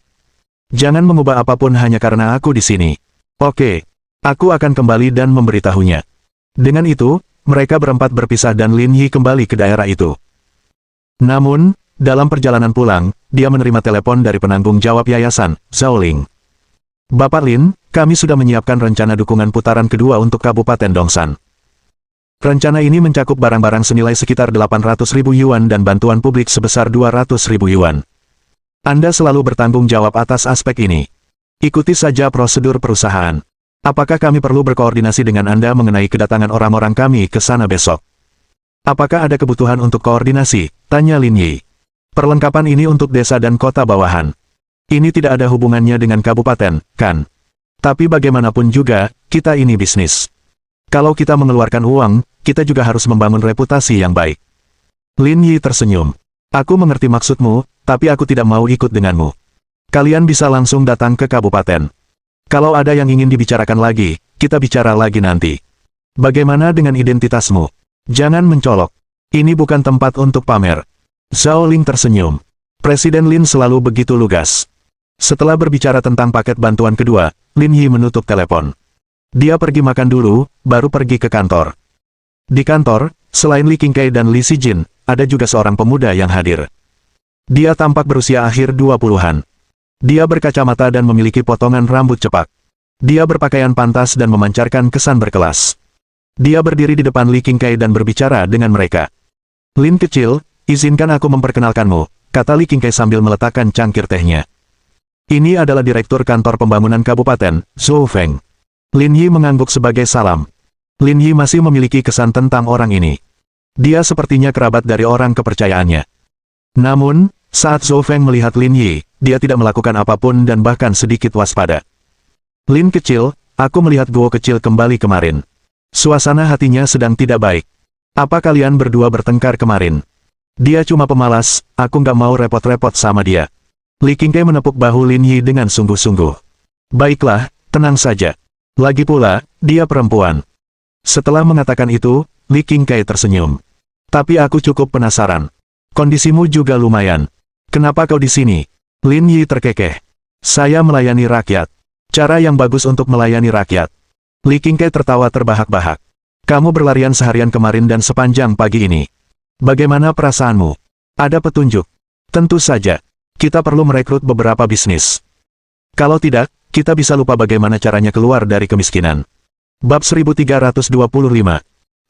Jangan mengubah apapun hanya karena aku di sini. Oke, aku akan kembali dan memberitahunya. Dengan itu, mereka berempat berpisah dan Lin Yi kembali ke daerah itu. Namun, dalam perjalanan pulang, dia menerima telepon dari penanggung jawab yayasan, Zhao Ling. Bapak Lin, kami sudah menyiapkan rencana dukungan putaran kedua untuk Kabupaten Dongsan. Rencana ini mencakup barang-barang senilai sekitar 800.000 yuan dan bantuan publik sebesar 200.000 yuan. Anda selalu bertanggung jawab atas aspek ini. Ikuti saja prosedur perusahaan. Apakah kami perlu berkoordinasi dengan Anda mengenai kedatangan orang-orang kami ke sana besok? Apakah ada kebutuhan untuk koordinasi? Tanya Lin Yi. Perlengkapan ini untuk desa dan kota bawahan. Ini tidak ada hubungannya dengan kabupaten, kan? Tapi bagaimanapun juga, kita ini bisnis. Kalau kita mengeluarkan uang, kita juga harus membangun reputasi yang baik. Lin Yi tersenyum. Aku mengerti maksudmu, tapi aku tidak mau ikut denganmu. Kalian bisa langsung datang ke kabupaten. Kalau ada yang ingin dibicarakan lagi, kita bicara lagi nanti. Bagaimana dengan identitasmu? Jangan mencolok. Ini bukan tempat untuk pamer. Zhao Ling tersenyum. Presiden Lin selalu begitu lugas. Setelah berbicara tentang paket bantuan kedua, Lin Yi menutup telepon. Dia pergi makan dulu, baru pergi ke kantor. Di kantor, selain Li Qingkai dan Li Sijin, ada juga seorang pemuda yang hadir. Dia tampak berusia akhir 20-an. Dia berkacamata dan memiliki potongan rambut cepak. Dia berpakaian pantas dan memancarkan kesan berkelas. Dia berdiri di depan Li Qingkai dan berbicara dengan mereka. Lin kecil, izinkan aku memperkenalkanmu, kata Li Qingkai sambil meletakkan cangkir tehnya. Ini adalah Direktur Kantor Pembangunan Kabupaten, Zhou Feng. Lin Yi mengangguk sebagai salam. Lin Yi masih memiliki kesan tentang orang ini. Dia sepertinya kerabat dari orang kepercayaannya. Namun, saat Zhou Feng melihat Lin Yi, dia tidak melakukan apapun dan bahkan sedikit waspada. Lin kecil, aku melihat Guo kecil kembali kemarin. Suasana hatinya sedang tidak baik. Apa kalian berdua bertengkar kemarin? Dia cuma pemalas, aku nggak mau repot-repot sama dia. Li Qingkai menepuk bahu Lin Yi dengan sungguh-sungguh. Baiklah, tenang saja. Lagi pula, dia perempuan. Setelah mengatakan itu, Li Qingkai tersenyum. Tapi aku cukup penasaran. Kondisimu juga lumayan. Kenapa kau di sini? Lin Yi terkekeh. Saya melayani rakyat. Cara yang bagus untuk melayani rakyat. Li Qingkai tertawa terbahak-bahak. Kamu berlarian seharian kemarin dan sepanjang pagi ini. Bagaimana perasaanmu? Ada petunjuk? Tentu saja. Kita perlu merekrut beberapa bisnis. Kalau tidak, kita bisa lupa bagaimana caranya keluar dari kemiskinan. Bab 1325.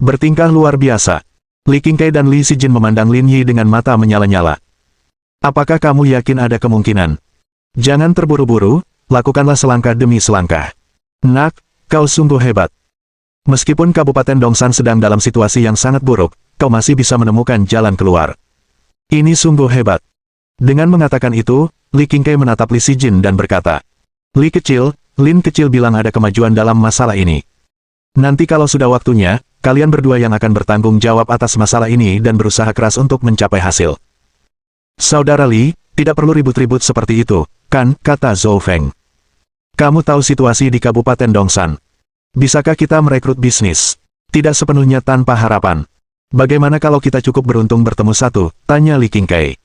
Bertingkah luar biasa. Li Qingkai dan Li Sijin memandang Lin Yi dengan mata menyala-nyala. Apakah kamu yakin ada kemungkinan? Jangan terburu-buru, lakukanlah selangkah demi selangkah. Nak, kau sungguh hebat. Meskipun Kabupaten Dongsan sedang dalam situasi yang sangat buruk, kau masih bisa menemukan jalan keluar. Ini sungguh hebat. Dengan mengatakan itu, Li Qingkai menatap Li Sijin dan berkata, Lin kecil bilang ada kemajuan dalam masalah ini. Nanti kalau sudah waktunya, kalian berdua yang akan bertanggung jawab atas masalah ini dan berusaha keras untuk mencapai hasil. Saudara Li, tidak perlu ribut-ribut seperti itu, kan, kata Zhou Feng. Kamu tahu situasi di Kabupaten Dongsan. Bisakah kita merekrut bisnis? Tidak sepenuhnya tanpa harapan. Bagaimana kalau kita cukup beruntung bertemu satu, tanya Li Qingkai.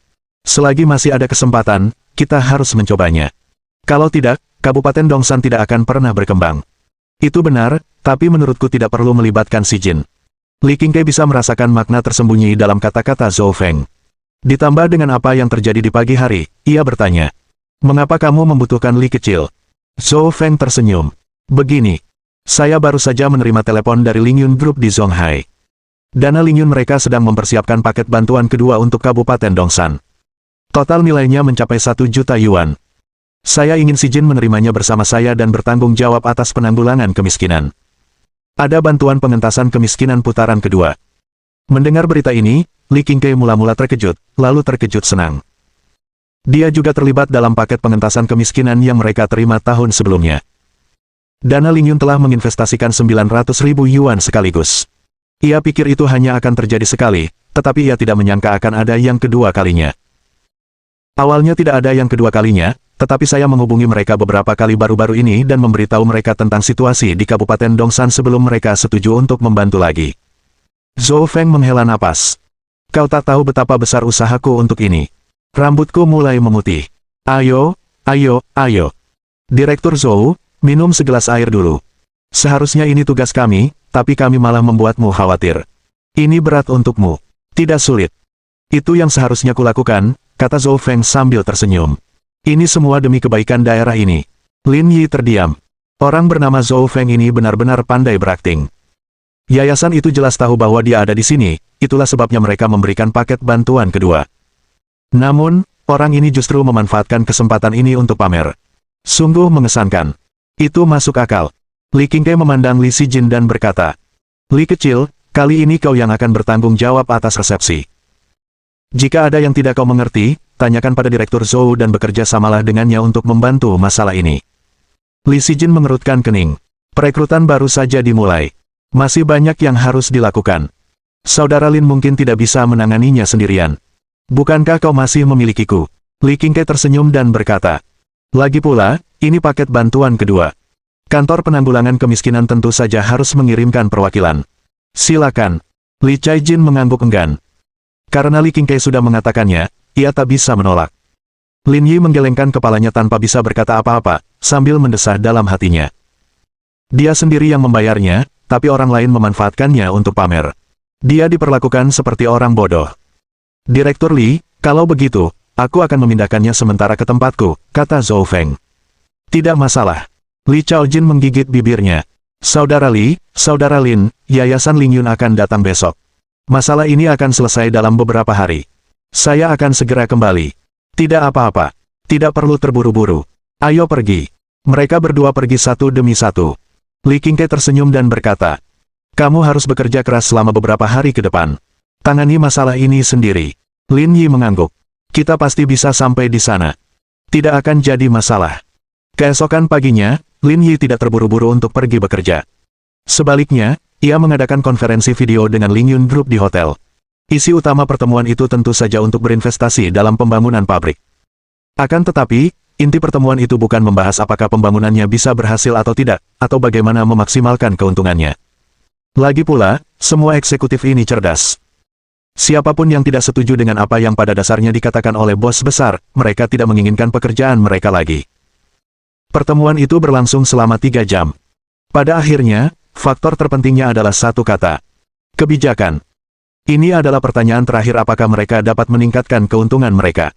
Selagi masih ada kesempatan, kita harus mencobanya. Kalau tidak, Kabupaten Dongsan tidak akan pernah berkembang. Itu benar, tapi menurutku tidak perlu melibatkan Sijin. Li Qingkai bisa merasakan makna tersembunyi dalam kata-kata Zhou Feng. Ditambah dengan apa yang terjadi di pagi hari, ia bertanya. Mengapa kamu membutuhkan Li kecil? Zhou Feng tersenyum. Begini. Saya baru saja menerima telepon dari Lingyun Group di Zonghai. Dana Lingyun mereka sedang mempersiapkan paket bantuan kedua untuk Kabupaten Dongsan. Total nilainya mencapai 1 juta yuan. Saya ingin Sijin menerimanya bersama saya dan bertanggung jawab atas penanggulangan kemiskinan. Ada bantuan pengentasan kemiskinan putaran kedua. Mendengar berita ini, Li Qingkai mula-mula terkejut, lalu terkejut senang. Dia juga terlibat dalam paket pengentasan kemiskinan yang mereka terima tahun sebelumnya. Dana Lingyun telah menginvestasikan 900.000 yuan sekaligus. Ia pikir itu hanya akan terjadi sekali, tetapi ia tidak menyangka akan ada yang kedua kalinya. Awalnya tidak ada yang kedua kalinya, tetapi saya menghubungi mereka beberapa kali baru-baru ini dan memberitahu mereka tentang situasi di Kabupaten Dongsan sebelum mereka setuju untuk membantu lagi. Zhou Feng menghela napas. Kau tak tahu betapa besar usahaku untuk ini. Rambutku mulai memutih. Ayo. Direktur Zhou, minum segelas air dulu. Seharusnya ini tugas kami, tapi kami malah membuatmu khawatir. Ini berat untukmu. Tidak sulit. Itu yang seharusnya kulakukan, kata Zhou Feng sambil tersenyum. Ini semua demi kebaikan daerah ini. Lin Yi terdiam. Orang bernama Zhou Feng ini benar-benar pandai berakting. Yayasan itu jelas tahu bahwa dia ada di sini, itulah sebabnya mereka memberikan paket bantuan kedua. Namun, orang ini justru memanfaatkan kesempatan ini untuk pamer. Sungguh mengesankan. Itu masuk akal. Li Qingkai memandang Li Sijin dan berkata, Li kecil, kali ini kau yang akan bertanggung jawab atas resepsi. Jika ada yang tidak kau mengerti, tanyakan pada Direktur Zhou dan bekerja samalah dengannya untuk membantu masalah ini. Li Sijin mengerutkan kening. Perekrutan baru saja dimulai. Masih banyak yang harus dilakukan. Saudara Lin mungkin tidak bisa menanganinya sendirian. Bukankah kau masih memilikiku? Li Qingkai tersenyum dan berkata, lagi pula, ini paket bantuan kedua. Kantor penanggulangan kemiskinan tentu saja harus mengirimkan perwakilan. Silakan. Li Caijin mengangguk enggan. Karena Li Qingkai sudah mengatakannya, ia tak bisa menolak. Lin Yi menggelengkan kepalanya tanpa bisa berkata apa-apa, sambil mendesah dalam hatinya. Dia sendiri yang membayarnya, tapi orang lain memanfaatkannya untuk pamer. Dia diperlakukan seperti orang bodoh. Direktur Li, kalau begitu, aku akan memindahkannya sementara ke tempatku, kata Zhou Feng. Tidak masalah. Li Chaojin menggigit bibirnya. Saudara Li, Saudara Lin, Yayasan Lingyun akan datang besok. Masalah ini akan selesai dalam beberapa hari. Saya akan segera kembali. Tidak apa-apa. Tidak perlu terburu-buru. Ayo pergi. Mereka berdua pergi satu demi satu. Li Qingkai tersenyum dan berkata, kamu harus bekerja keras selama beberapa hari ke depan. Tangani masalah ini sendiri. Lin Yi mengangguk. Kita pasti bisa sampai di sana. Tidak akan jadi masalah. Keesokan paginya, Lin Yi tidak terburu-buru untuk pergi bekerja. Sebaliknya, ia mengadakan konferensi video dengan Lingyun Group di hotel. Isi utama pertemuan itu tentu saja untuk berinvestasi dalam pembangunan pabrik. Akan tetapi, inti pertemuan itu bukan membahas apakah pembangunannya bisa berhasil atau tidak, atau bagaimana memaksimalkan keuntungannya. Lagi pula, semua eksekutif ini cerdas. Siapapun yang tidak setuju dengan apa yang pada dasarnya dikatakan oleh bos besar, mereka tidak menginginkan pekerjaan mereka lagi. Pertemuan itu berlangsung selama 3 jam. Pada akhirnya, faktor terpentingnya adalah satu kata. Kebijakan. Ini adalah pertanyaan terakhir, apakah mereka dapat meningkatkan keuntungan mereka.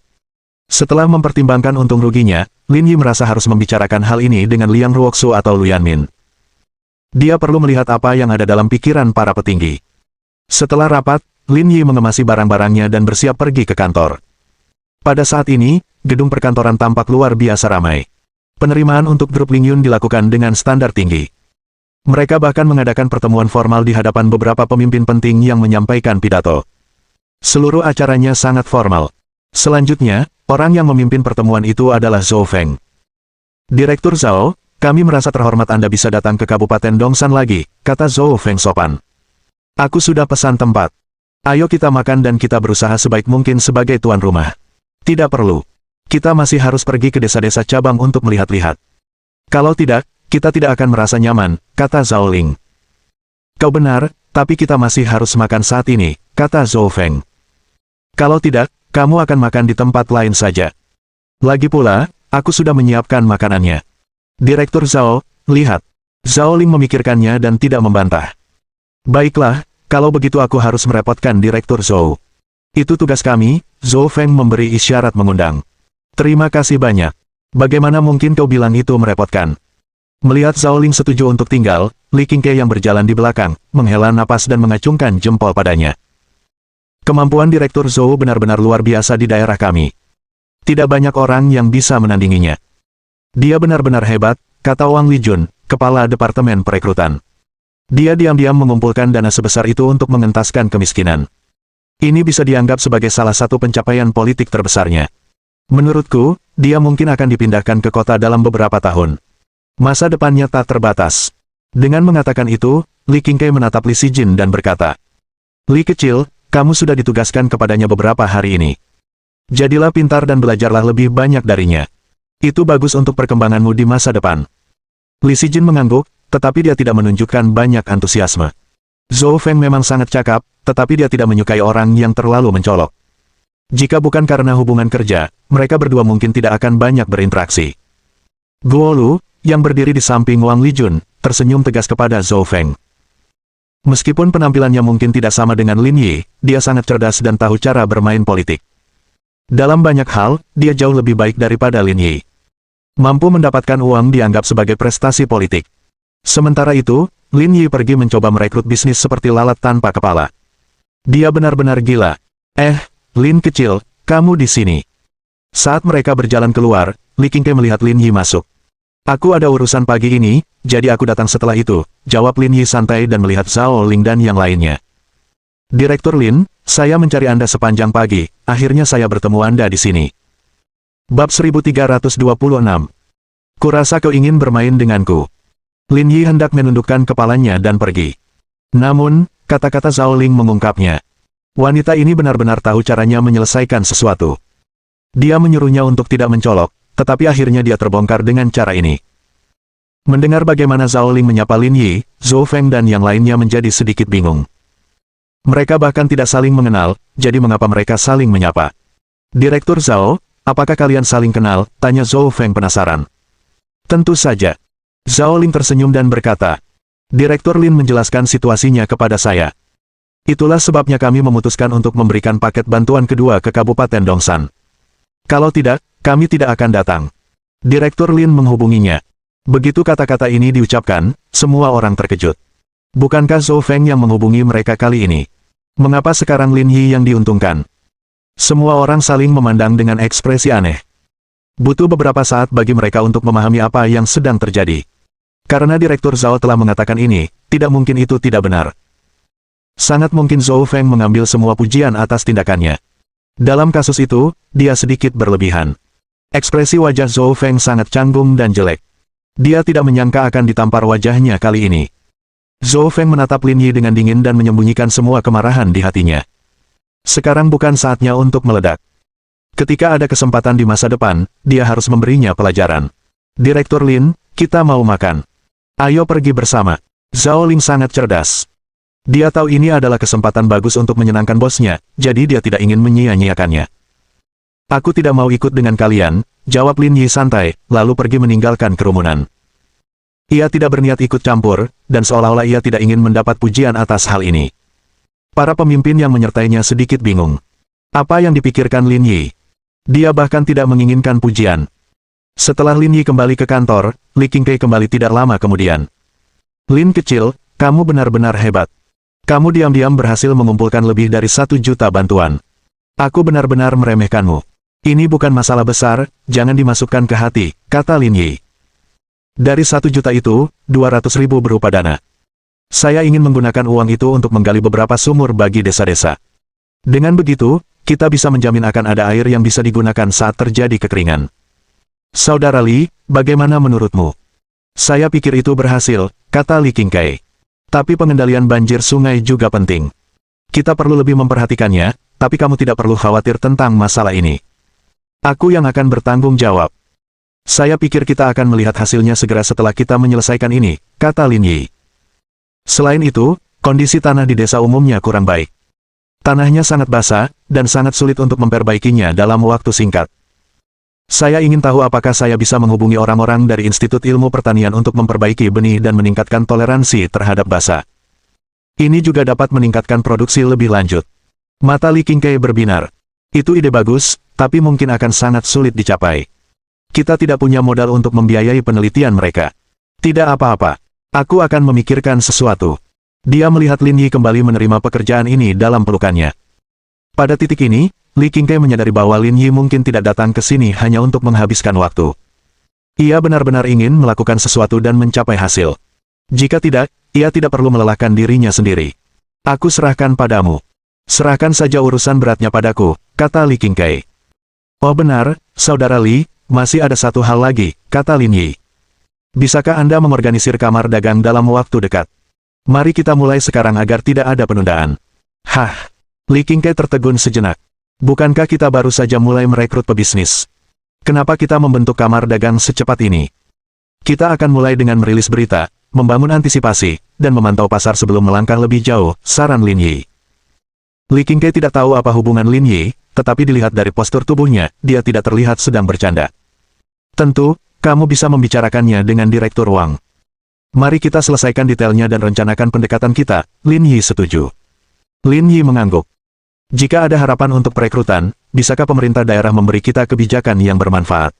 Setelah mempertimbangkan untung ruginya, Lin Yi merasa harus membicarakan hal ini dengan Liang Ruoxu atau Lu Yanmin. Dia perlu melihat apa yang ada dalam pikiran para petinggi. Setelah rapat, Lin Yi mengemasi barang-barangnya dan bersiap pergi ke kantor. Pada saat ini, gedung perkantoran tampak luar biasa ramai. Penerimaan untuk grup Ling Yun dilakukan dengan standar tinggi. Mereka bahkan mengadakan pertemuan formal di hadapan beberapa pemimpin penting yang menyampaikan pidato. Seluruh acaranya sangat formal. Selanjutnya, orang yang memimpin pertemuan itu adalah Zhou Feng. Direktur Zhao, kami merasa terhormat Anda bisa datang ke Kabupaten Dongsan lagi, kata Zhou Feng sopan. Aku sudah pesan tempat. Ayo kita makan dan kita berusaha sebaik mungkin sebagai tuan rumah. Tidak perlu. Kita masih harus pergi ke desa-desa cabang untuk melihat-lihat. Kalau tidak, kita tidak akan merasa nyaman, kata Zhao Ling. Kau benar, tapi kita masih harus makan saat ini, kata Zhou Feng. Kalau tidak, kamu akan makan di tempat lain saja. Lagi pula, aku sudah menyiapkan makanannya. Direktur Zhao, lihat. Zhao Ling memikirkannya dan tidak membantah. Baiklah, kalau begitu aku harus merepotkan Direktur Zhou. Itu tugas kami, Zhou Feng memberi isyarat mengundang. Terima kasih banyak. Bagaimana mungkin kau bilang itu merepotkan? Melihat Zhao Ling setuju untuk tinggal, Li Qingke yang berjalan di belakang, menghela napas dan mengacungkan jempol padanya. Kemampuan Direktur Zhou benar-benar luar biasa di daerah kami. Tidak banyak orang yang bisa menandinginya. Dia benar-benar hebat, kata Wang Lijun, kepala Departemen Perekrutan. Dia diam-diam mengumpulkan dana sebesar itu untuk mengentaskan kemiskinan. Ini bisa dianggap sebagai salah satu pencapaian politik terbesarnya. Menurutku, dia mungkin akan dipindahkan ke kota dalam beberapa tahun. Masa depannya tak terbatas. Dengan mengatakan itu, Li Qingke menatap Li Sijin dan berkata, Li kecil, kamu sudah ditugaskan kepadanya beberapa hari ini. Jadilah pintar dan belajarlah lebih banyak darinya. Itu bagus untuk perkembanganmu di masa depan. Li Sijin mengangguk, tetapi dia tidak menunjukkan banyak antusiasme. Zhou Feng memang sangat cakap, tetapi dia tidak menyukai orang yang terlalu mencolok. Jika bukan karena hubungan kerja, mereka berdua mungkin tidak akan banyak berinteraksi. Guo Lu, yang berdiri di samping Wang Lijun, tersenyum tegas kepada Zhou Feng. Meskipun penampilannya mungkin tidak sama dengan Lin Yi, dia sangat cerdas dan tahu cara bermain politik. Dalam banyak hal, dia jauh lebih baik daripada Lin Yi. Mampu mendapatkan uang dianggap sebagai prestasi politik. Sementara itu, Lin Yi pergi mencoba merekrut bisnis seperti lalat tanpa kepala. Dia benar-benar gila. Lin kecil, kamu di sini. Saat mereka berjalan keluar, Li Qingke melihat Lin Yi masuk. Aku ada urusan pagi ini, jadi aku datang setelah itu, jawab Lin Yi santai dan melihat Zhao Ling dan yang lainnya. Direktur Lin, saya mencari Anda sepanjang pagi, akhirnya saya bertemu Anda di sini. Bab 1326. Kurasa kau ingin bermain denganku. Lin Yi hendak menundukkan kepalanya dan pergi. Namun, kata-kata Zhao Ling mengungkapnya. Wanita ini benar-benar tahu caranya menyelesaikan sesuatu. Dia menyuruhnya untuk tidak mencolok, tetapi akhirnya dia terbongkar dengan cara ini. Mendengar bagaimana Zhao Ling menyapa Lin Yi, Zhou Feng dan yang lainnya menjadi sedikit bingung. Mereka bahkan tidak saling mengenal, jadi mengapa mereka saling menyapa? Direktur Zhao, apakah kalian saling kenal? Tanya Zhou Feng penasaran. Tentu saja. Zhao Ling tersenyum dan berkata, Direktur Lin menjelaskan situasinya kepada saya. Itulah sebabnya kami memutuskan untuk memberikan paket bantuan kedua ke Kabupaten Dongsan. Kalau tidak, kami tidak akan datang. Direktur Lin menghubunginya. Begitu kata-kata ini diucapkan, semua orang terkejut. Bukankah Zhou Feng yang menghubungi mereka kali ini? Mengapa sekarang Lin Yi yang diuntungkan? Semua orang saling memandang dengan ekspresi aneh. Butuh beberapa saat bagi mereka untuk memahami apa yang sedang terjadi. Karena Direktur Zhao telah mengatakan ini, tidak mungkin itu tidak benar. Sangat mungkin Zhou Feng mengambil semua pujian atas tindakannya. Dalam kasus itu, dia sedikit berlebihan. Ekspresi wajah Zhou Feng sangat canggung dan jelek. Dia tidak menyangka akan ditampar wajahnya kali ini. Zhou Feng menatap Lin Yi dengan dingin dan menyembunyikan semua kemarahan di hatinya. Sekarang bukan saatnya untuk meledak. Ketika ada kesempatan di masa depan, dia harus memberinya pelajaran. Direktur Lin, kita mau makan. Ayo pergi bersama. Zhao Ling sangat cerdas. Dia tahu ini adalah kesempatan bagus untuk menyenangkan bosnya, jadi dia tidak ingin menyia-nyiakannya. Aku tidak mau ikut dengan kalian, jawab Lin Yi santai, lalu pergi meninggalkan kerumunan. Ia tidak berniat ikut campur, dan seolah-olah ia tidak ingin mendapat pujian atas hal ini. Para pemimpin yang menyertainya sedikit bingung. Apa yang dipikirkan Lin Yi? Dia bahkan tidak menginginkan pujian. Setelah Lin Yi kembali ke kantor, Li Qingkai kembali tidak lama kemudian. Lin kecil, kamu benar-benar hebat. Kamu diam-diam berhasil mengumpulkan lebih dari 1 juta bantuan. Aku benar-benar meremehkanmu. Ini bukan masalah besar, jangan dimasukkan ke hati, kata Lin Yi. Dari 1 juta itu, 200.000 berupa dana. Saya ingin menggunakan uang itu untuk menggali beberapa sumur bagi desa-desa. Dengan begitu, kita bisa menjamin akan ada air yang bisa digunakan saat terjadi kekeringan. Saudara Li, bagaimana menurutmu? Saya pikir itu berhasil, kata Li Qingkai. Tapi pengendalian banjir sungai juga penting. Kita perlu lebih memperhatikannya, tapi kamu tidak perlu khawatir tentang masalah ini. Aku yang akan bertanggung jawab. Saya pikir kita akan melihat hasilnya segera setelah kita menyelesaikan ini, kata Lin Yi. Selain itu, kondisi tanah di desa umumnya kurang baik. Tanahnya sangat basah, dan sangat sulit untuk memperbaikinya dalam waktu singkat. Saya ingin tahu apakah saya bisa menghubungi orang-orang dari Institut Ilmu Pertanian untuk memperbaiki benih dan meningkatkan toleransi terhadap basa. Ini juga dapat meningkatkan produksi lebih lanjut. Mata Li Qingkai berbinar. Itu ide bagus, tapi mungkin akan sangat sulit dicapai. Kita tidak punya modal untuk membiayai penelitian mereka. Tidak apa-apa. Aku akan memikirkan sesuatu. Dia melihat Lin Yi kembali menerima pekerjaan ini dalam pelukannya. Pada titik ini, Li Qingkai menyadari bahwa Lin Yi mungkin tidak datang ke sini hanya untuk menghabiskan waktu. Ia benar-benar ingin melakukan sesuatu dan mencapai hasil. Jika tidak, ia tidak perlu melelahkan dirinya sendiri. Aku serahkan padamu. Serahkan saja urusan beratnya padaku, kata Li Qingkai. Oh benar, Saudara Li, masih ada satu hal lagi, kata Lin Yi. Bisakah Anda mengorganisir kamar dagang dalam waktu dekat? Mari kita mulai sekarang agar tidak ada penundaan. Hah, Li Qingkai tertegun sejenak. Bukankah kita baru saja mulai merekrut pebisnis? Kenapa kita membentuk kamar dagang secepat ini? Kita akan mulai dengan merilis berita, membangun antisipasi, dan memantau pasar sebelum melangkah lebih jauh, saran Lin Yi. Li Qingkai tidak tahu apa hubungan Lin Yi, tetapi dilihat dari postur tubuhnya, dia tidak terlihat sedang bercanda. Tentu, kamu bisa membicarakannya dengan Direktur Wang. Mari kita selesaikan detailnya dan rencanakan pendekatan kita, Lin Yi setuju. Lin Yi mengangguk. Jika ada harapan untuk perekrutan, bisakah pemerintah daerah memberi kita kebijakan yang bermanfaat?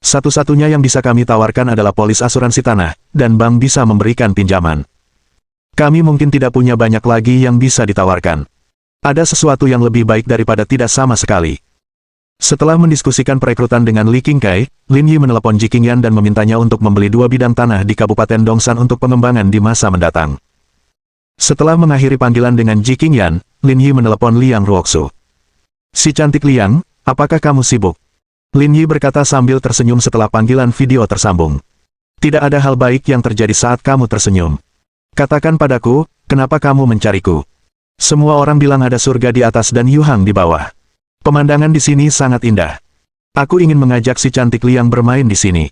Satu-satunya yang bisa kami tawarkan adalah polis asuransi tanah, dan bank bisa memberikan pinjaman. Kami mungkin tidak punya banyak lagi yang bisa ditawarkan. Ada sesuatu yang lebih baik daripada tidak sama sekali. Setelah mendiskusikan perekrutan dengan Li Qingkai, Lin Yi menelepon Ji Qingyan dan memintanya untuk membeli 2 bidang tanah di Kabupaten Dongshan untuk pengembangan di masa mendatang. Setelah mengakhiri panggilan dengan Ji Qingyan, Lin Yi menelepon Liang Ruoxu. Si cantik Liang, apakah kamu sibuk? Lin Yi berkata sambil tersenyum setelah panggilan video tersambung. Tidak ada hal baik yang terjadi saat kamu tersenyum. Katakan padaku, kenapa kamu mencariku? Semua orang bilang ada surga di atas dan Yuhang di bawah. Pemandangan di sini sangat indah. Aku ingin mengajak si cantik Liang bermain di sini.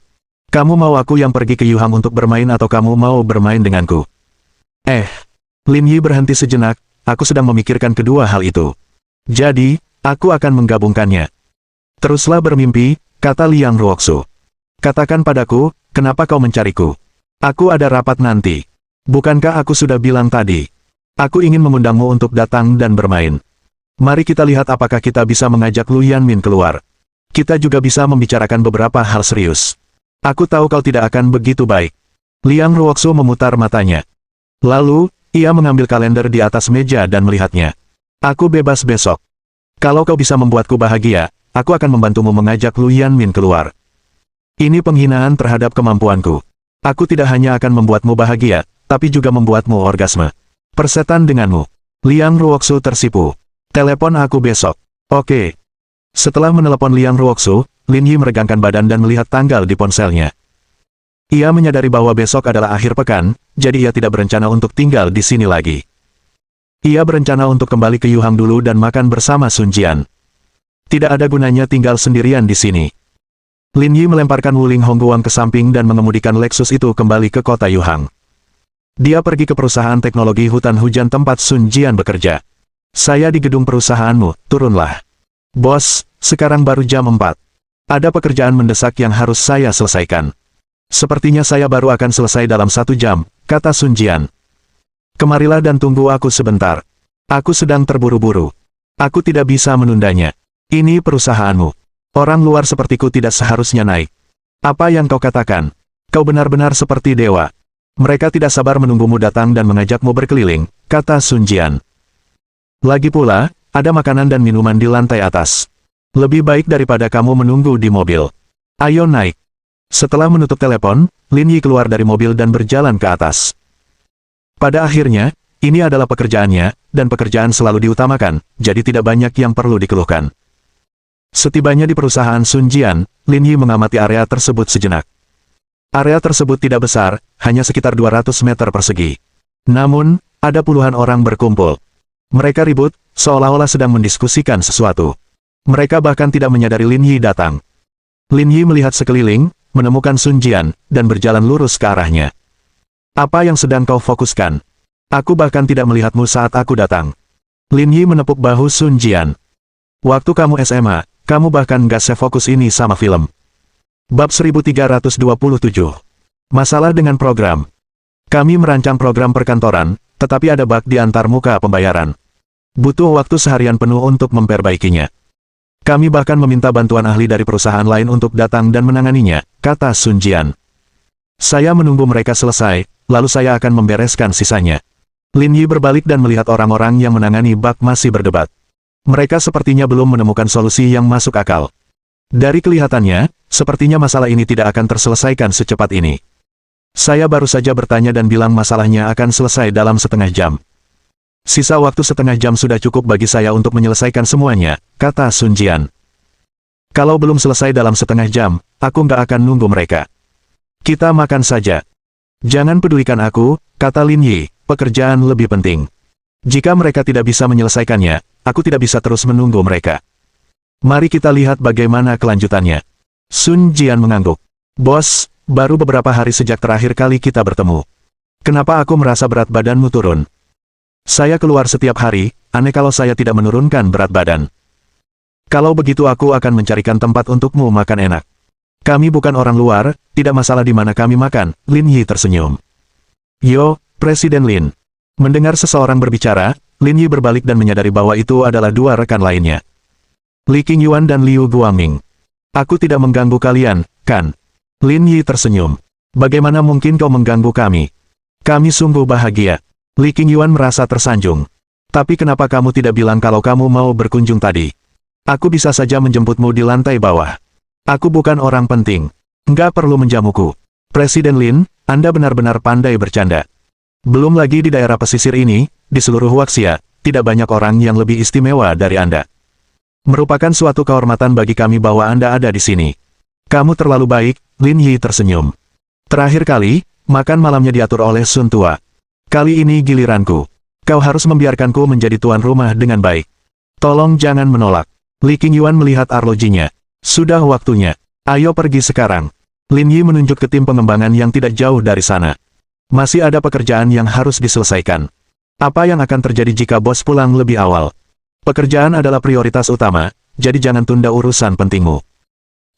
Kamu mau aku yang pergi ke Yuhang untuk bermain atau kamu mau bermain denganku? Lin Yi berhenti sejenak. Aku sedang memikirkan kedua hal itu. Jadi, aku akan menggabungkannya. Teruslah bermimpi, kata Liang Ruoxu. Katakan padaku, kenapa kau mencariku? Aku ada rapat nanti. Bukankah aku sudah bilang tadi? Aku ingin mengundangmu untuk datang dan bermain. Mari kita lihat apakah kita bisa mengajak Lu Yanmin keluar. Kita juga bisa membicarakan beberapa hal serius. Aku tahu kau tidak akan begitu baik. Liang Ruoxu memutar matanya. Lalu, ia mengambil kalender di atas meja dan melihatnya. Aku bebas besok. Kalau kau bisa membuatku bahagia, aku akan membantumu mengajak Lu Yanmin keluar. Ini penghinaan terhadap kemampuanku. Aku tidak hanya akan membuatmu bahagia, tapi juga membuatmu orgasme. Persetan denganmu. Liang Ruoxu tersipu. Telepon aku besok. Oke. Setelah menelepon Liang Ruoxu, Lin Yi meregangkan badan dan melihat tanggal di ponselnya. Ia menyadari bahwa besok adalah akhir pekan, jadi ia tidak berencana untuk tinggal di sini lagi. Ia berencana untuk kembali ke Yuhang dulu dan makan bersama Sun Jian. Tidak ada gunanya tinggal sendirian di sini. Lin Yi melemparkan Wuling Hongguang ke samping dan mengemudikan Lexus itu kembali ke kota Yuhang. Dia pergi ke perusahaan teknologi hutan hujan tempat Sun Jian bekerja. Saya di gedung perusahaanmu, turunlah. Bos, sekarang baru jam 4. Ada pekerjaan mendesak yang harus saya selesaikan. Sepertinya saya baru akan selesai dalam 1 jam, kata Sun Jian. Kemarilah dan tunggu aku sebentar. Aku sedang terburu-buru. Aku tidak bisa menundanya. Ini perusahaanmu. Orang luar sepertiku tidak seharusnya naik. Apa yang kau katakan? Kau benar-benar seperti dewa. Mereka tidak sabar menunggumu datang dan mengajakmu berkeliling, kata Sun Jian. Lagi pula, ada makanan dan minuman di lantai atas. Lebih baik daripada kamu menunggu di mobil. Ayo naik. Setelah menutup telepon, Lin Yi keluar dari mobil dan berjalan ke atas. Pada akhirnya, ini adalah pekerjaannya, dan pekerjaan selalu diutamakan, jadi tidak banyak yang perlu dikeluhkan. Setibanya di perusahaan Sun Jian, Lin Yi mengamati area tersebut sejenak. Area tersebut tidak besar, hanya sekitar 200 meter persegi. Namun, ada puluhan orang berkumpul. Mereka ribut, seolah-olah sedang mendiskusikan sesuatu. Mereka bahkan tidak menyadari Lin Yi datang. Lin Yi melihat sekeliling, menemukan Sun Jian, dan berjalan lurus ke arahnya. Apa yang sedang kau fokuskan? Aku bahkan tidak melihatmu saat aku datang. Lin Yi menepuk bahu Sun Jian. Waktu kamu SMA, kamu bahkan gak sefokus ini sama film. Bab 1327. Masalah dengan program. Kami merancang program perkantoran, tetapi ada bug di antar muka pembayaran. Butuh waktu seharian penuh untuk memperbaikinya. Kami bahkan meminta bantuan ahli dari perusahaan lain untuk datang dan menanganinya, kata Sun Jian. Saya menunggu mereka selesai, lalu saya akan membereskan sisanya. Lin Yi berbalik dan melihat orang-orang yang menangani bug masih berdebat. Mereka sepertinya belum menemukan solusi yang masuk akal. Dari kelihatannya, sepertinya masalah ini tidak akan terselesaikan secepat ini. Saya baru saja bertanya dan bilang masalahnya akan selesai dalam setengah jam. Sisa waktu setengah jam sudah cukup bagi saya untuk menyelesaikan semuanya, kata Sun Jian. Kalau belum selesai dalam setengah jam, aku nggak akan nunggu mereka. Kita makan saja. Jangan pedulikan aku, kata Lin Yi, pekerjaan lebih penting. Jika mereka tidak bisa menyelesaikannya, aku tidak bisa terus menunggu mereka. Mari kita lihat bagaimana kelanjutannya. Sun Jian mengangguk. Bos, baru beberapa hari sejak terakhir kali kita bertemu. Kenapa aku merasa berat badanmu turun? Saya keluar setiap hari, aneh kalau saya tidak menurunkan berat badan. Kalau begitu aku akan mencarikan tempat untukmu makan enak. Kami bukan orang luar, tidak masalah di mana kami makan, Lin Yi tersenyum. Yo, Presiden Lin. Mendengar seseorang berbicara, Lin Yi berbalik dan menyadari bahwa itu adalah dua rekan lainnya. Li Qingyuan dan Liu Guangming. Aku tidak mengganggu kalian, kan? Lin Yi tersenyum. Bagaimana mungkin kau mengganggu kami? Kami sungguh bahagia. Li Qingyuan merasa tersanjung. Tapi kenapa kamu tidak bilang kalau kamu mau berkunjung tadi? Aku bisa saja menjemputmu di lantai bawah. Aku bukan orang penting. Nggak perlu menjamuku. Presiden Lin, Anda benar-benar pandai bercanda. Belum lagi di daerah pesisir ini, di seluruh Huaxia, tidak banyak orang yang lebih istimewa dari Anda. Merupakan suatu kehormatan bagi kami bahwa Anda ada di sini. Kamu terlalu baik, Lin Yi tersenyum. Terakhir kali, makan malamnya diatur oleh Sun Tua. Kali ini giliranku. Kau harus membiarkanku menjadi tuan rumah dengan baik. Tolong jangan menolak. Li Qingyuan melihat arlojinya. Sudah waktunya. Ayo pergi sekarang. Lin Yi menunjuk ke tim pengembangan yang tidak jauh dari sana. Masih ada pekerjaan yang harus diselesaikan. Apa yang akan terjadi jika bos pulang lebih awal? Pekerjaan adalah prioritas utama, jadi jangan tunda urusan pentingmu.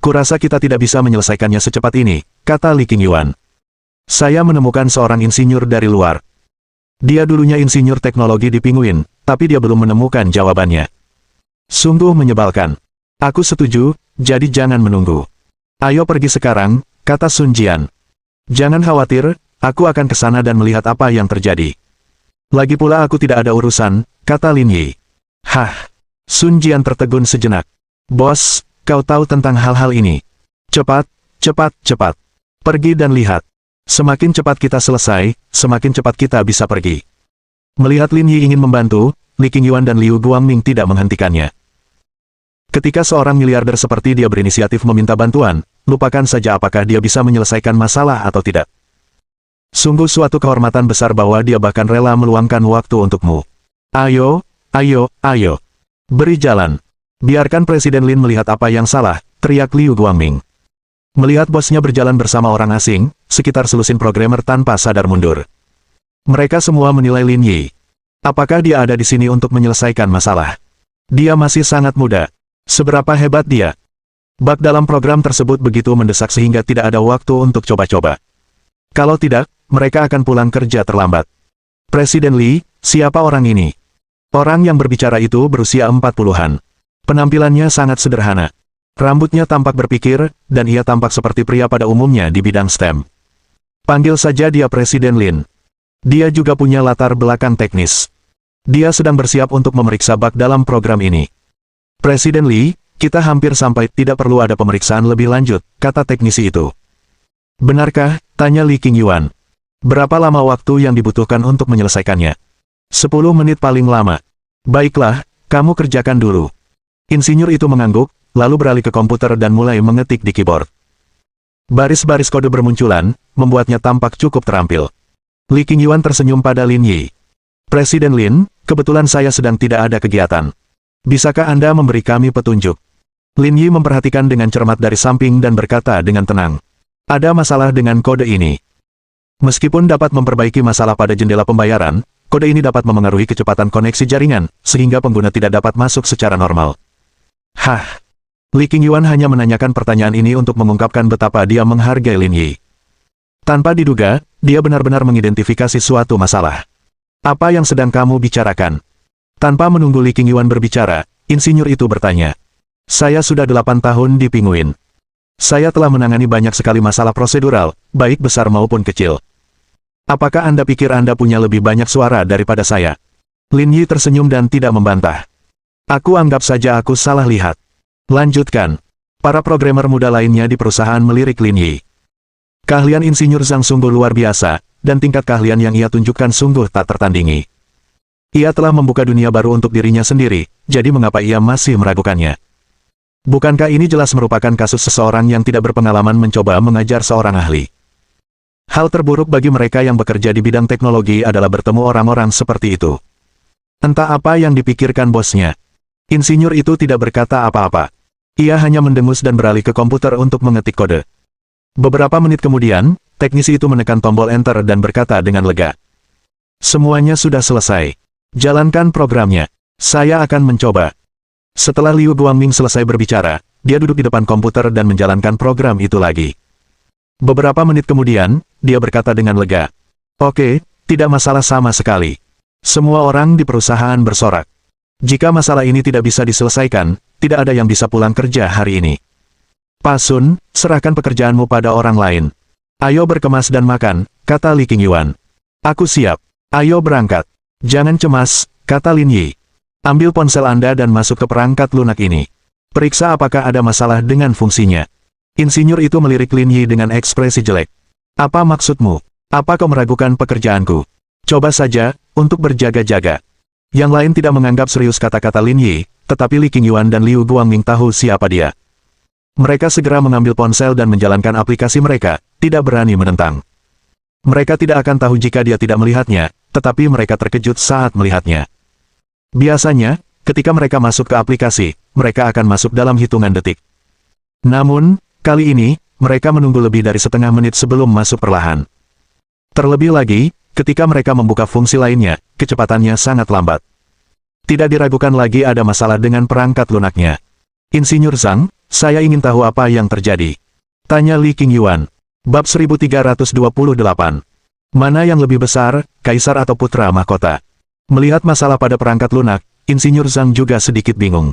Kurasa kita tidak bisa menyelesaikannya secepat ini, kata Li Qingyuan. Saya menemukan seorang insinyur dari luar. Dia dulunya insinyur teknologi di Pinguin, tapi dia belum menemukan jawabannya. Sungguh menyebalkan. Aku setuju, jadi jangan menunggu. Ayo pergi sekarang, kata Sun Jian. Jangan khawatir, aku akan ke sana dan melihat apa yang terjadi. Lagi pula aku tidak ada urusan, kata Lin Yi. Hah. Sun Jian tertegun sejenak. Bos, kau tahu tentang hal-hal ini. Cepat, cepat, cepat. Pergi dan lihat. Semakin cepat kita selesai, semakin cepat kita bisa pergi. Melihat Lin Yi ingin membantu, Li Qingyuan dan Liu Guangming tidak menghentikannya. Ketika seorang miliarder seperti dia berinisiatif meminta bantuan, lupakan saja apakah dia bisa menyelesaikan masalah atau tidak. Sungguh suatu kehormatan besar bahwa dia bahkan rela meluangkan waktu untukmu. Ayo, ayo, ayo. Beri jalan. Biarkan Presiden Lin melihat apa yang salah, teriak Liu Guangming. Melihat bosnya berjalan bersama orang asing, sekitar selusin programmer tanpa sadar mundur. Mereka semua menilai Lin Yi. Apakah dia ada di sini untuk menyelesaikan masalah? Dia masih sangat muda. Seberapa hebat dia? Bug dalam program tersebut begitu mendesak sehingga tidak ada waktu untuk coba-coba. Kalau tidak, mereka akan pulang kerja terlambat. Presiden Li, siapa orang ini? Orang yang berbicara itu berusia 40-an. Penampilannya sangat sederhana. Rambutnya tampak berpikir, dan ia tampak seperti pria pada umumnya di bidang STEM. Panggil saja dia Presiden Lin. Dia juga punya latar belakang teknis. Dia sedang bersiap untuk memeriksa bug dalam program ini. Presiden Li, kita hampir sampai, tidak perlu ada pemeriksaan lebih lanjut, kata teknisi itu. Benarkah? Tanya Li Qingyuan. Berapa lama waktu yang dibutuhkan untuk menyelesaikannya? 10 menit paling lama. Baiklah, kamu kerjakan dulu. Insinyur itu mengangguk, lalu beralih ke komputer dan mulai mengetik di keyboard. Baris-baris kode bermunculan, membuatnya tampak cukup terampil. Li Qingyuan tersenyum pada Lin Yi. Presiden Lin, kebetulan saya sedang tidak ada kegiatan. Bisakah Anda memberi kami petunjuk? Lin Yi memperhatikan dengan cermat dari samping dan berkata dengan tenang. Ada masalah dengan kode ini. Meskipun dapat memperbaiki masalah pada jendela pembayaran, kode ini dapat memengaruhi kecepatan koneksi jaringan, sehingga pengguna tidak dapat masuk secara normal. Hah? Li Qingyuan hanya menanyakan pertanyaan ini untuk mengungkapkan betapa dia menghargai Lin Yi. Tanpa diduga, dia benar-benar mengidentifikasi suatu masalah. Apa yang sedang kamu bicarakan? Tanpa menunggu Li Qingyuan berbicara, insinyur itu bertanya. Saya sudah 8 tahun di Pinguin. Saya telah menangani banyak sekali masalah prosedural, baik besar maupun kecil. Apakah Anda pikir Anda punya lebih banyak suara daripada saya? Lin Yi tersenyum dan tidak membantah. Aku anggap saja aku salah lihat. Lanjutkan. Para programmer muda lainnya di perusahaan melirik Lin Yi. Keahlian insinyur Zhang sungguh luar biasa, dan tingkat keahlian yang ia tunjukkan sungguh tak tertandingi. Ia telah membuka dunia baru untuk dirinya sendiri, jadi mengapa ia masih meragukannya? Bukankah ini jelas merupakan kasus seseorang yang tidak berpengalaman mencoba mengajar seorang ahli? Hal terburuk bagi mereka yang bekerja di bidang teknologi adalah bertemu orang-orang seperti itu. Entah apa yang dipikirkan bosnya. Insinyur itu tidak berkata apa-apa. Ia hanya mendengus dan beralih ke komputer untuk mengetik kode. Beberapa menit kemudian, teknisi itu menekan tombol Enter dan berkata dengan lega. Semuanya sudah selesai. Jalankan programnya. Saya akan mencoba. Setelah Liu Guangming selesai berbicara, dia duduk di depan komputer dan menjalankan program itu lagi. Beberapa menit kemudian, dia berkata dengan lega. Oke, tidak masalah sama sekali. Semua orang di perusahaan bersorak. Jika masalah ini tidak bisa diselesaikan, tidak ada yang bisa pulang kerja hari ini. Pak Sun, serahkan pekerjaanmu pada orang lain. Ayo berkemas dan makan, kata Li Qingyuan. Aku siap. Ayo berangkat. Jangan cemas, kata Lin Yi. Ambil ponsel Anda dan masuk ke perangkat lunak ini. Periksa apakah ada masalah dengan fungsinya. Insinyur itu melirik Lin Yi dengan ekspresi jelek. Apa maksudmu? Apa kau meragukan pekerjaanku? Coba saja, untuk berjaga-jaga. Yang lain tidak menganggap serius kata-kata Lin Yi, tetapi Li Qingyuan dan Liu Guangming tahu siapa dia. Mereka segera mengambil ponsel dan menjalankan aplikasi mereka, tidak berani menentang. Mereka tidak akan tahu jika dia tidak melihatnya, tetapi mereka terkejut saat melihatnya. Biasanya, ketika mereka masuk ke aplikasi, mereka akan masuk dalam hitungan detik. Namun, kali ini, mereka menunggu lebih dari setengah menit sebelum masuk perlahan. Terlebih lagi, ketika mereka membuka fungsi lainnya, kecepatannya sangat lambat. Tidak diragukan lagi ada masalah dengan perangkat lunaknya. Insinyur Zhang, saya ingin tahu apa yang terjadi. Tanya Li Qingyuan. Bab 1328. Mana yang lebih besar, kaisar atau putra mahkota? Melihat masalah pada perangkat lunak, Insinyur Zhang juga sedikit bingung.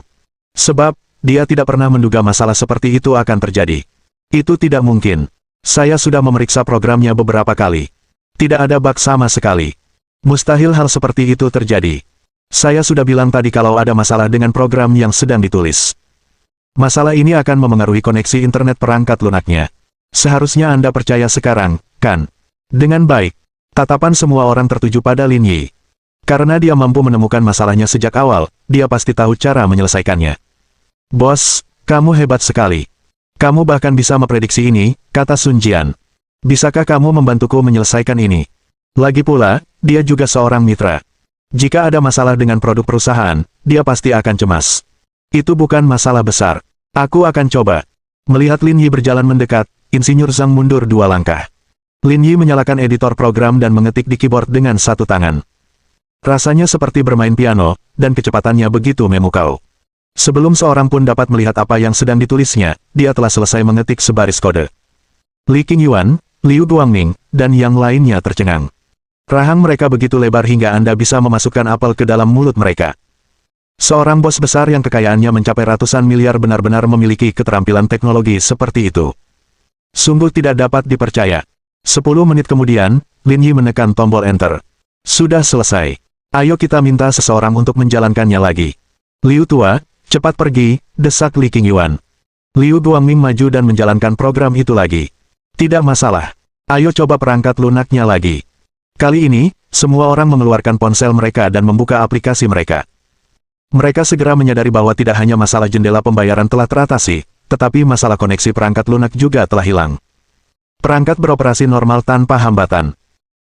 Sebab, dia tidak pernah menduga masalah seperti itu akan terjadi. Itu tidak mungkin. Saya sudah memeriksa programnya beberapa kali. Tidak ada bug sama sekali. Mustahil hal seperti itu terjadi. Saya sudah bilang tadi kalau ada masalah dengan program yang sedang ditulis. Masalah ini akan memengaruhi koneksi internet perangkat lunaknya. Seharusnya Anda percaya sekarang, kan? Dengan baik. Tatapan semua orang tertuju pada Lin Yi. Karena dia mampu menemukan masalahnya sejak awal, dia pasti tahu cara menyelesaikannya. Bos, kamu hebat sekali. Kamu bahkan bisa memprediksi ini, kata Sun Jian. Bisakah kamu membantuku menyelesaikan ini? Lagi pula, dia juga seorang mitra. Jika ada masalah dengan produk perusahaan, dia pasti akan cemas. Itu bukan masalah besar. Aku akan coba. Melihat Lin Yi berjalan mendekat, Insinyur Zhang mundur 2 langkah. Lin Yi menyalakan editor program dan mengetik di keyboard dengan satu tangan. Rasanya seperti bermain piano, dan kecepatannya begitu memukau. Sebelum seorang pun dapat melihat apa yang sedang ditulisnya, dia telah selesai mengetik sebaris kode. Li Qingyuan, Liu Guangning, dan yang lainnya tercengang. Rahang mereka begitu lebar hingga Anda bisa memasukkan apel ke dalam mulut mereka. Seorang bos besar yang kekayaannya mencapai ratusan miliar benar-benar memiliki keterampilan teknologi seperti itu. Sungguh tidak dapat dipercaya. 10 menit kemudian, Lin Yi menekan tombol Enter. Sudah selesai. Ayo kita minta seseorang untuk menjalankannya lagi. Liu tua, cepat pergi, desak Li Qingyuan. Liu Guangming maju dan menjalankan program itu lagi. Tidak masalah. Ayo coba perangkat lunaknya lagi. Kali ini, semua orang mengeluarkan ponsel mereka dan membuka aplikasi mereka. Mereka segera menyadari bahwa tidak hanya masalah jendela pembayaran telah teratasi, tetapi masalah koneksi perangkat lunak juga telah hilang. Perangkat beroperasi normal tanpa hambatan.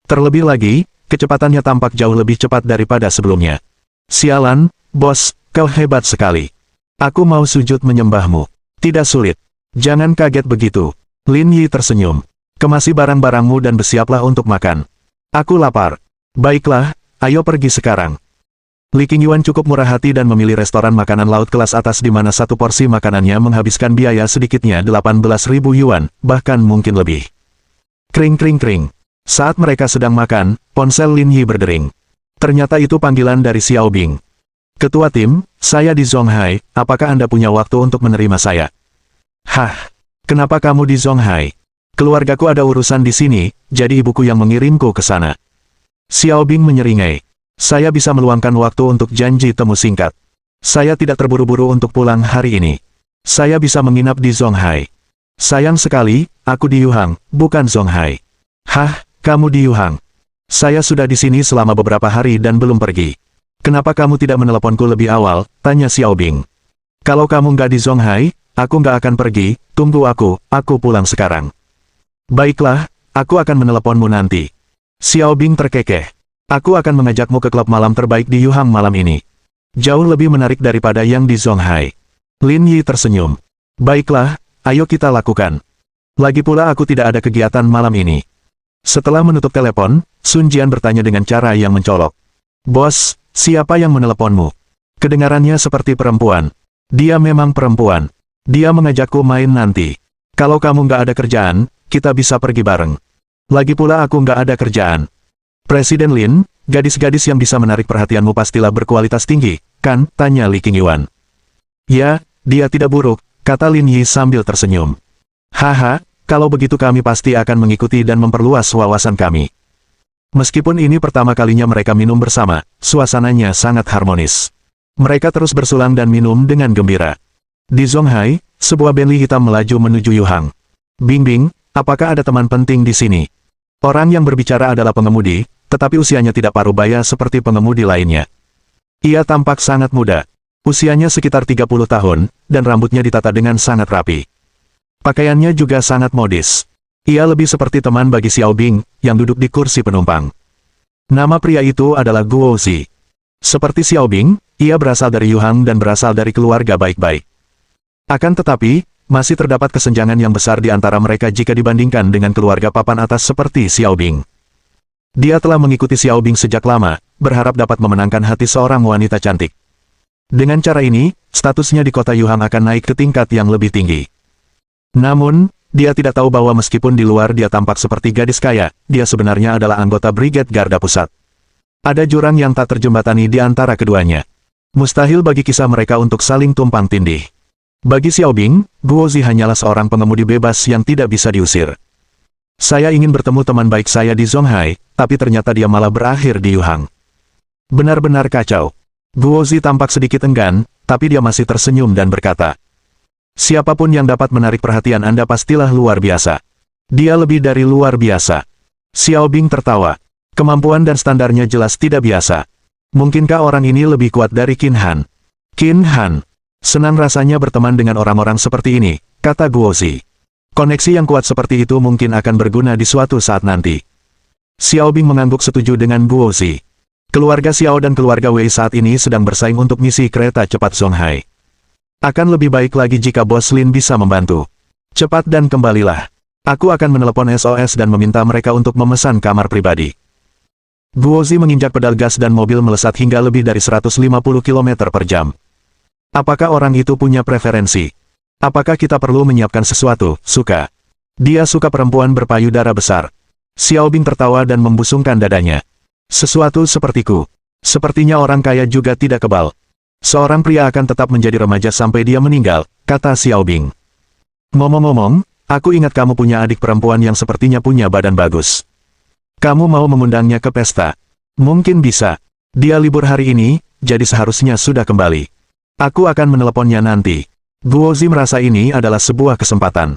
Terlebih lagi, kecepatannya tampak jauh lebih cepat daripada sebelumnya. Sialan, bos, kau hebat sekali. Aku mau sujud menyembahmu. Tidak sulit. Jangan kaget begitu. Lin Yi tersenyum. Kemasi barang-barangmu dan bersiaplah untuk makan. Aku lapar. Baiklah, ayo pergi sekarang. Li Qingyuan cukup murah hati dan memilih restoran makanan laut kelas atas di mana satu porsi makanannya menghabiskan biaya sedikitnya 18.000 yuan, bahkan mungkin lebih. Kring kring kring. Saat mereka sedang makan, ponsel Lin Yi berdering. Ternyata itu panggilan dari Xiao Bing. Ketua tim, saya di Zonghai, apakah Anda punya waktu untuk menerima saya? Hah? Kenapa kamu di Zonghai? Keluargaku ada urusan di sini, jadi ibuku yang mengirimku ke sana. Xiao Bing menyeringai. Saya bisa meluangkan waktu untuk janji temu singkat. Saya tidak terburu-buru untuk pulang hari ini. Saya bisa menginap di Zonghai. Sayang sekali, aku di Yuhang, bukan Zonghai. Hah, kamu di Yuhang? Saya sudah di sini selama beberapa hari dan belum pergi. Kenapa kamu tidak meneleponku lebih awal? Tanya Xiao Bing. Kalau kamu nggak di Zonghai, aku nggak akan pergi, tunggu aku pulang sekarang. Baiklah, aku akan meneleponmu nanti. Xiao Bing terkekeh. Aku akan mengajakmu ke klub malam terbaik di Yuhang malam ini. Jauh lebih menarik daripada yang di Zonghai. Lin Yi tersenyum. Baiklah, ayo kita lakukan. Lagi pula aku tidak ada kegiatan malam ini. Setelah menutup telepon, Sun Jian bertanya dengan cara yang mencolok. Bos, siapa yang meneleponmu? Kedengarannya seperti perempuan. Dia memang perempuan. Dia mengajakku main nanti. Kalau kamu nggak ada kerjaan, kita bisa pergi bareng. Lagi pula aku nggak ada kerjaan. Presiden Lin, gadis-gadis yang bisa menarik perhatianmu pastilah berkualitas tinggi, kan? Tanya Li Qingyuan. Ya, dia tidak buruk, kata Lin Yi sambil tersenyum. Haha, kalau begitu kami pasti akan mengikuti dan memperluas wawasan kami. Meskipun ini pertama kalinya mereka minum bersama, suasananya sangat harmonis. Mereka terus bersulang dan minum dengan gembira. Di Zonghai, sebuah Bentley hitam melaju menuju Yuhang. Bing Bing, apakah ada teman penting di sini? Orang yang berbicara adalah pengemudi, tetapi usianya tidak paruh baya seperti pengemudi lainnya. Ia tampak sangat muda. Usianya sekitar 30 tahun, dan rambutnya ditata dengan sangat rapi. Pakaiannya juga sangat modis. Ia lebih seperti teman bagi Xiao Bing, yang duduk di kursi penumpang. Nama pria itu adalah Guo Zi. Seperti Xiao Bing, ia berasal dari Yuhang dan berasal dari keluarga baik-baik. Akan tetapi, masih terdapat kesenjangan yang besar di antara mereka jika dibandingkan dengan keluarga papan atas seperti Xiao Bing. Dia telah mengikuti Xiao Bing sejak lama, berharap dapat memenangkan hati seorang wanita cantik. Dengan cara ini, statusnya di kota Yuhang akan naik ke tingkat yang lebih tinggi. Namun, dia tidak tahu bahwa meskipun di luar dia tampak seperti gadis kaya, dia sebenarnya adalah anggota Brigade Garda Pusat. Ada jurang yang tak terjembatani di antara keduanya. Mustahil bagi kisah mereka untuk saling tumpang tindih. Bagi Xiao Bing, Guo Zi hanyalah seorang pengemudi bebas yang tidak bisa diusir. Saya ingin bertemu teman baik saya di Zonghai, tapi ternyata dia malah berakhir di Yuhang. Benar-benar kacau. Guo Zi tampak sedikit enggan, tapi dia masih tersenyum dan berkata, siapapun yang dapat menarik perhatian Anda pastilah luar biasa. Dia lebih dari luar biasa. Xiao Bing tertawa. Kemampuan dan standarnya jelas tidak biasa. Mungkinkah orang ini lebih kuat dari Qin Han? Qin Han. Senang rasanya berteman dengan orang-orang seperti ini, kata Guo Zi. Koneksi yang kuat seperti itu mungkin akan berguna di suatu saat nanti. Xiao Bing mengangguk setuju dengan Guo Zi. Keluarga Xiao dan keluarga Wei saat ini sedang bersaing untuk misi kereta cepat Zonghai. Akan lebih baik lagi jika Bos Lin bisa membantu. Cepat dan kembalilah. Aku akan menelepon SOS dan meminta mereka untuk memesan kamar pribadi. Guozi menginjak pedal gas dan mobil melesat hingga lebih dari 150 km per jam. Apakah orang itu punya preferensi? Apakah kita perlu menyiapkan sesuatu? Suka. Dia suka perempuan berpayudara besar. Xiaobing tertawa dan membusungkan dadanya. Sesuatu sepertiku. Sepertinya orang kaya juga tidak kebal. Seorang pria akan tetap menjadi remaja sampai dia meninggal, kata Xiaobing. Ngomong-ngomong, aku ingat kamu punya adik perempuan yang sepertinya punya badan bagus. Kamu mau mengundangnya ke pesta? Mungkin bisa. Dia libur hari ini, jadi seharusnya sudah kembali. Aku akan meneleponnya nanti. Guozi merasa ini adalah sebuah kesempatan.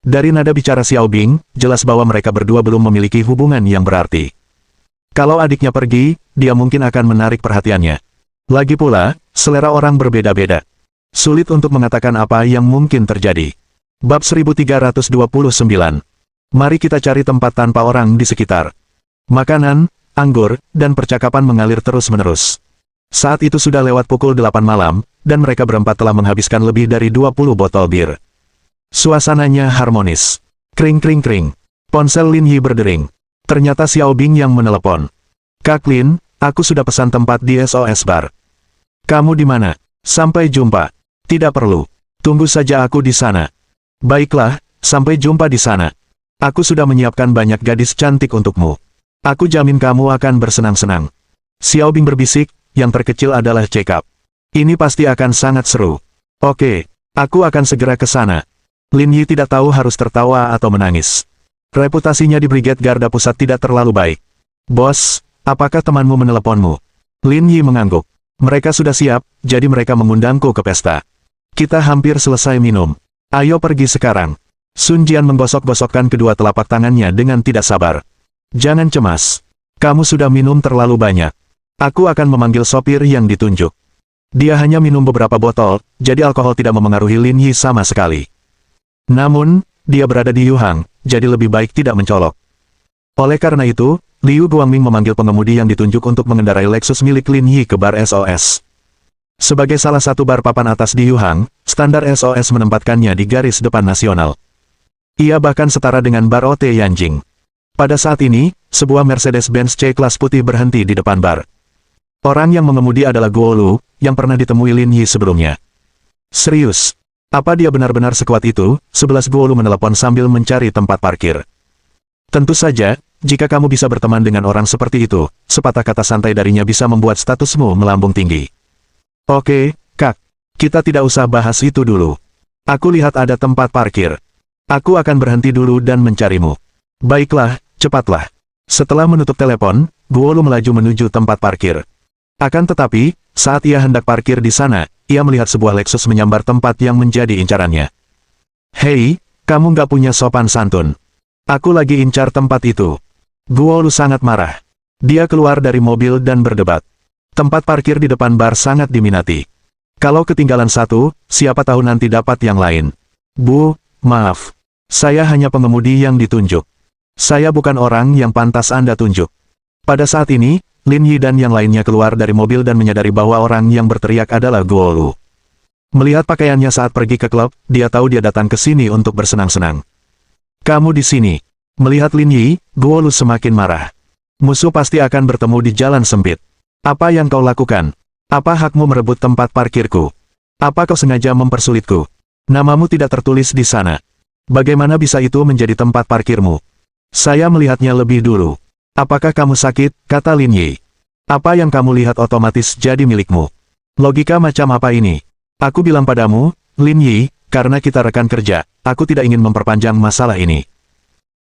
Dari nada bicara Xiaobing, jelas bahwa mereka berdua belum memiliki hubungan yang berarti. Kalau adiknya pergi, dia mungkin akan menarik perhatiannya. Lagi pula, selera orang berbeda-beda. Sulit untuk mengatakan apa yang mungkin terjadi. Bab 1329. Mari kita cari tempat tanpa orang di sekitar. Makanan, anggur, dan percakapan mengalir terus-menerus. Saat itu sudah lewat pukul 8 malam, dan mereka berempat telah menghabiskan lebih dari 20 botol bir. Suasananya harmonis. Kring kring kring. Ponsel Lin Yi berdering. Ternyata Xiaobing yang menelepon. Kak Lin, aku sudah pesan tempat di SOS Bar. Kamu di mana? Sampai jumpa. Tidak perlu. Tunggu saja aku di sana. Baiklah, sampai jumpa di sana. Aku sudah menyiapkan banyak gadis cantik untukmu. Aku jamin kamu akan bersenang-senang. Xiaobing berbisik, yang terkecil adalah check-up. Ini pasti akan sangat seru. Oke, aku akan segera ke sana. Lin Yi tidak tahu harus tertawa atau menangis. Reputasinya di Brigade Garda Pusat tidak terlalu baik. Bos, apakah temanmu meneleponmu? Lin Yi mengangguk. Mereka sudah siap, jadi mereka mengundangku ke pesta. Kita hampir selesai minum. Ayo pergi sekarang. Sun Jian menggosok-gosokkan kedua telapak tangannya dengan tidak sabar. Jangan cemas. Kamu sudah minum terlalu banyak. Aku akan memanggil sopir yang ditunjuk. Dia hanya minum beberapa botol, jadi alkohol tidak memengaruhi Lin Yi sama sekali. Namun, dia berada di Yuhang, jadi lebih baik tidak mencolok. Oleh karena itu, Liu Guangming memanggil pengemudi yang ditunjuk untuk mengendarai Lexus milik Lin Yi ke bar SOS. Sebagai salah satu bar papan atas di Yuhang, standar SOS menempatkannya di garis depan nasional. Ia bahkan setara dengan bar OT Yanjing. Pada saat ini, sebuah Mercedes-Benz C-Class putih berhenti di depan bar. Orang yang mengemudi adalah Guo Lu, yang pernah ditemui Lin Yi sebelumnya. Serius? Apa dia benar-benar sekuat itu? 11 Guo Lu menelepon sambil mencari tempat parkir. Tentu saja, jika kamu bisa berteman dengan orang seperti itu, sepatah kata santai darinya bisa membuat statusmu melambung tinggi. Oke, Kak. Kita tidak usah bahas itu dulu. Aku lihat ada tempat parkir. Aku akan berhenti dulu dan mencarimu. Baiklah, cepatlah. Setelah menutup telepon, Guo Lu melaju menuju tempat parkir. Akan tetapi, saat ia hendak parkir di sana, ia melihat sebuah Lexus menyambar tempat yang menjadi incarannya. Hei, kamu nggak punya sopan santun. Aku lagi incar tempat itu. Guo Lu sangat marah. Dia keluar dari mobil dan berdebat. Tempat parkir di depan bar sangat diminati. Kalau ketinggalan satu, siapa tahu nanti dapat yang lain. Bu, maaf. Saya hanya pengemudi yang ditunjuk. Saya bukan orang yang pantas Anda tunjuk. Pada saat ini, Lin Yi dan yang lainnya keluar dari mobil dan menyadari bahwa orang yang berteriak adalah Guo Lu. Melihat pakaiannya saat pergi ke klub, dia tahu dia datang ke sini untuk bersenang-senang. Kamu di sini. Melihat Lin Yi, Guo Lu semakin marah. Musuh pasti akan bertemu di jalan sempit. Apa yang kau lakukan? Apa hakmu merebut tempat parkirku? Apa kau sengaja mempersulitku? Namamu tidak tertulis di sana. Bagaimana bisa itu menjadi tempat parkirmu? Saya melihatnya lebih dulu. Apakah kamu sakit? Kata Lin Yi. Apa yang kamu lihat otomatis jadi milikmu. Logika macam apa ini? Aku bilang padamu, Lin Yi, karena kita rekan kerja, aku tidak ingin memperpanjang masalah ini.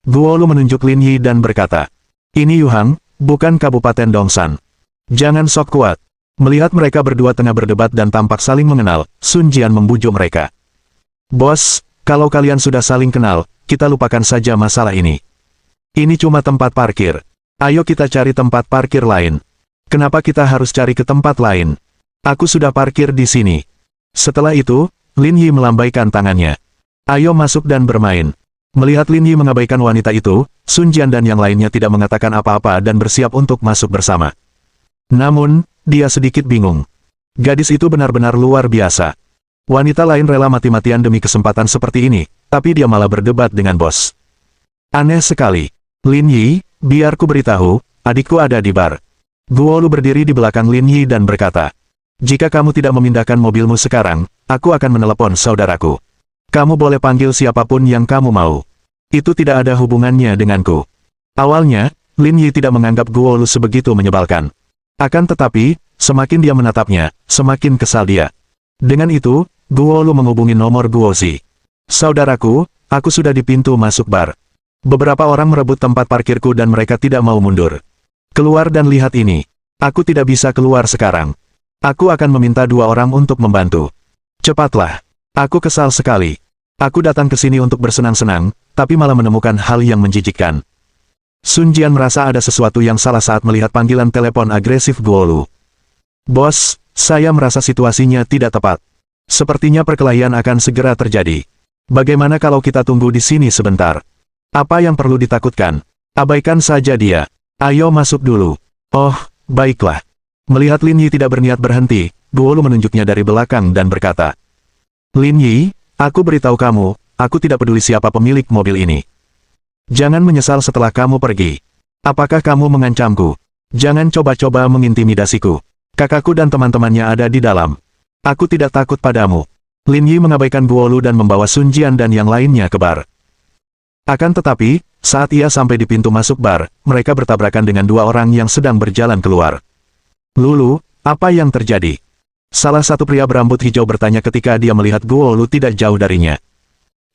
Guo Lu menunjuk Lin Yi dan berkata, ini Yuhang, bukan Kabupaten Dongsan. Jangan sok kuat. Melihat mereka berdua tengah berdebat dan tampak saling mengenal, Sun Jian membujuk mereka. Bos, kalau kalian sudah saling kenal, kita lupakan saja masalah ini. Ini cuma tempat parkir. Ayo kita cari tempat parkir lain. Kenapa kita harus cari ke tempat lain? Aku sudah parkir di sini. Setelah itu, Lin Yi melambaikan tangannya. Ayo masuk dan bermain. Melihat Lin Yi mengabaikan wanita itu, Sun Jian dan yang lainnya tidak mengatakan apa-apa dan bersiap untuk masuk bersama. Namun, dia sedikit bingung. Gadis itu benar-benar luar biasa. Wanita lain rela mati-matian demi kesempatan seperti ini, tapi dia malah berdebat dengan bos. Aneh sekali. Lin Yi, biar ku beritahu, adikku ada di bar. Guo Lu berdiri di belakang Lin Yi dan berkata, jika kamu tidak memindahkan mobilmu sekarang, aku akan menelepon saudaraku. Kamu boleh panggil siapapun yang kamu mau. Itu tidak ada hubungannya denganku. Awalnya, Lin Yi tidak menganggap Guo Lu sebegitu menyebalkan. Akan tetapi, semakin dia menatapnya, semakin kesal dia. Dengan itu, Guo Lu menghubungi nomor Guo Zi. Saudaraku, aku sudah di pintu masuk bar. Beberapa orang merebut tempat parkirku dan mereka tidak mau mundur. Keluar dan lihat ini. Aku tidak bisa keluar sekarang. Aku akan meminta 2 orang untuk membantu. Cepatlah. Aku kesal sekali. Aku datang ke sini untuk bersenang-senang, tapi malah menemukan hal yang menjijikkan. Sun Jian merasa ada sesuatu yang salah saat melihat panggilan telepon agresif Guo Lu. Bos, saya merasa situasinya tidak tepat. Sepertinya perkelahian akan segera terjadi. Bagaimana kalau kita tunggu di sini sebentar? Apa yang perlu ditakutkan? Abaikan saja dia. Ayo masuk dulu. Oh, baiklah. Melihat Lin Yi tidak berniat berhenti, Guo Lu menunjuknya dari belakang dan berkata, Lin Yi, aku beritahu kamu, aku tidak peduli siapa pemilik mobil ini. Jangan menyesal setelah kamu pergi. Apakah kamu mengancamku? Jangan coba-coba mengintimidasiku. Kakakku dan teman-temannya ada di dalam. Aku tidak takut padamu. Lin Yi mengabaikan Guo Lu dan membawa Sun Jian dan yang lainnya ke bar. Akan tetapi, saat ia sampai di pintu masuk bar, mereka bertabrakan dengan 2 orang yang sedang berjalan keluar. Lulu, apa yang terjadi? Salah satu pria berambut hijau bertanya ketika dia melihat Guo Lu tidak jauh darinya.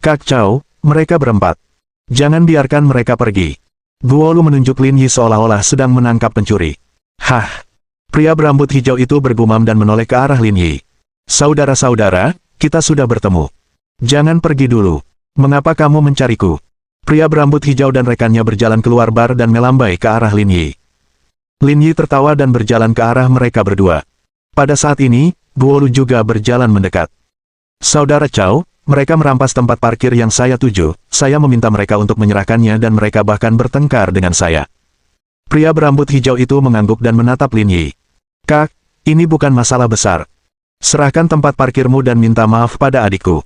Kak Chow, mereka berempat. Jangan biarkan mereka pergi. Guo Lu menunjuk Lin Yi seolah-olah sedang menangkap pencuri. Hah! Pria berambut hijau itu bergumam dan menoleh ke arah Lin Yi. Saudara-saudara, kita sudah bertemu. Jangan pergi dulu. Mengapa kamu mencariku? Pria berambut hijau dan rekannya berjalan keluar bar dan melambai ke arah Lin Yi. Lin Yi tertawa dan berjalan ke arah mereka berdua. Pada saat ini, Guo Lu juga berjalan mendekat. Saudara Chow, mereka merampas tempat parkir yang saya tuju, saya meminta mereka untuk menyerahkannya dan mereka bahkan bertengkar dengan saya. Pria berambut hijau itu mengangguk dan menatap Lin Yi. Kak, ini bukan masalah besar. Serahkan tempat parkirmu dan minta maaf pada adikku.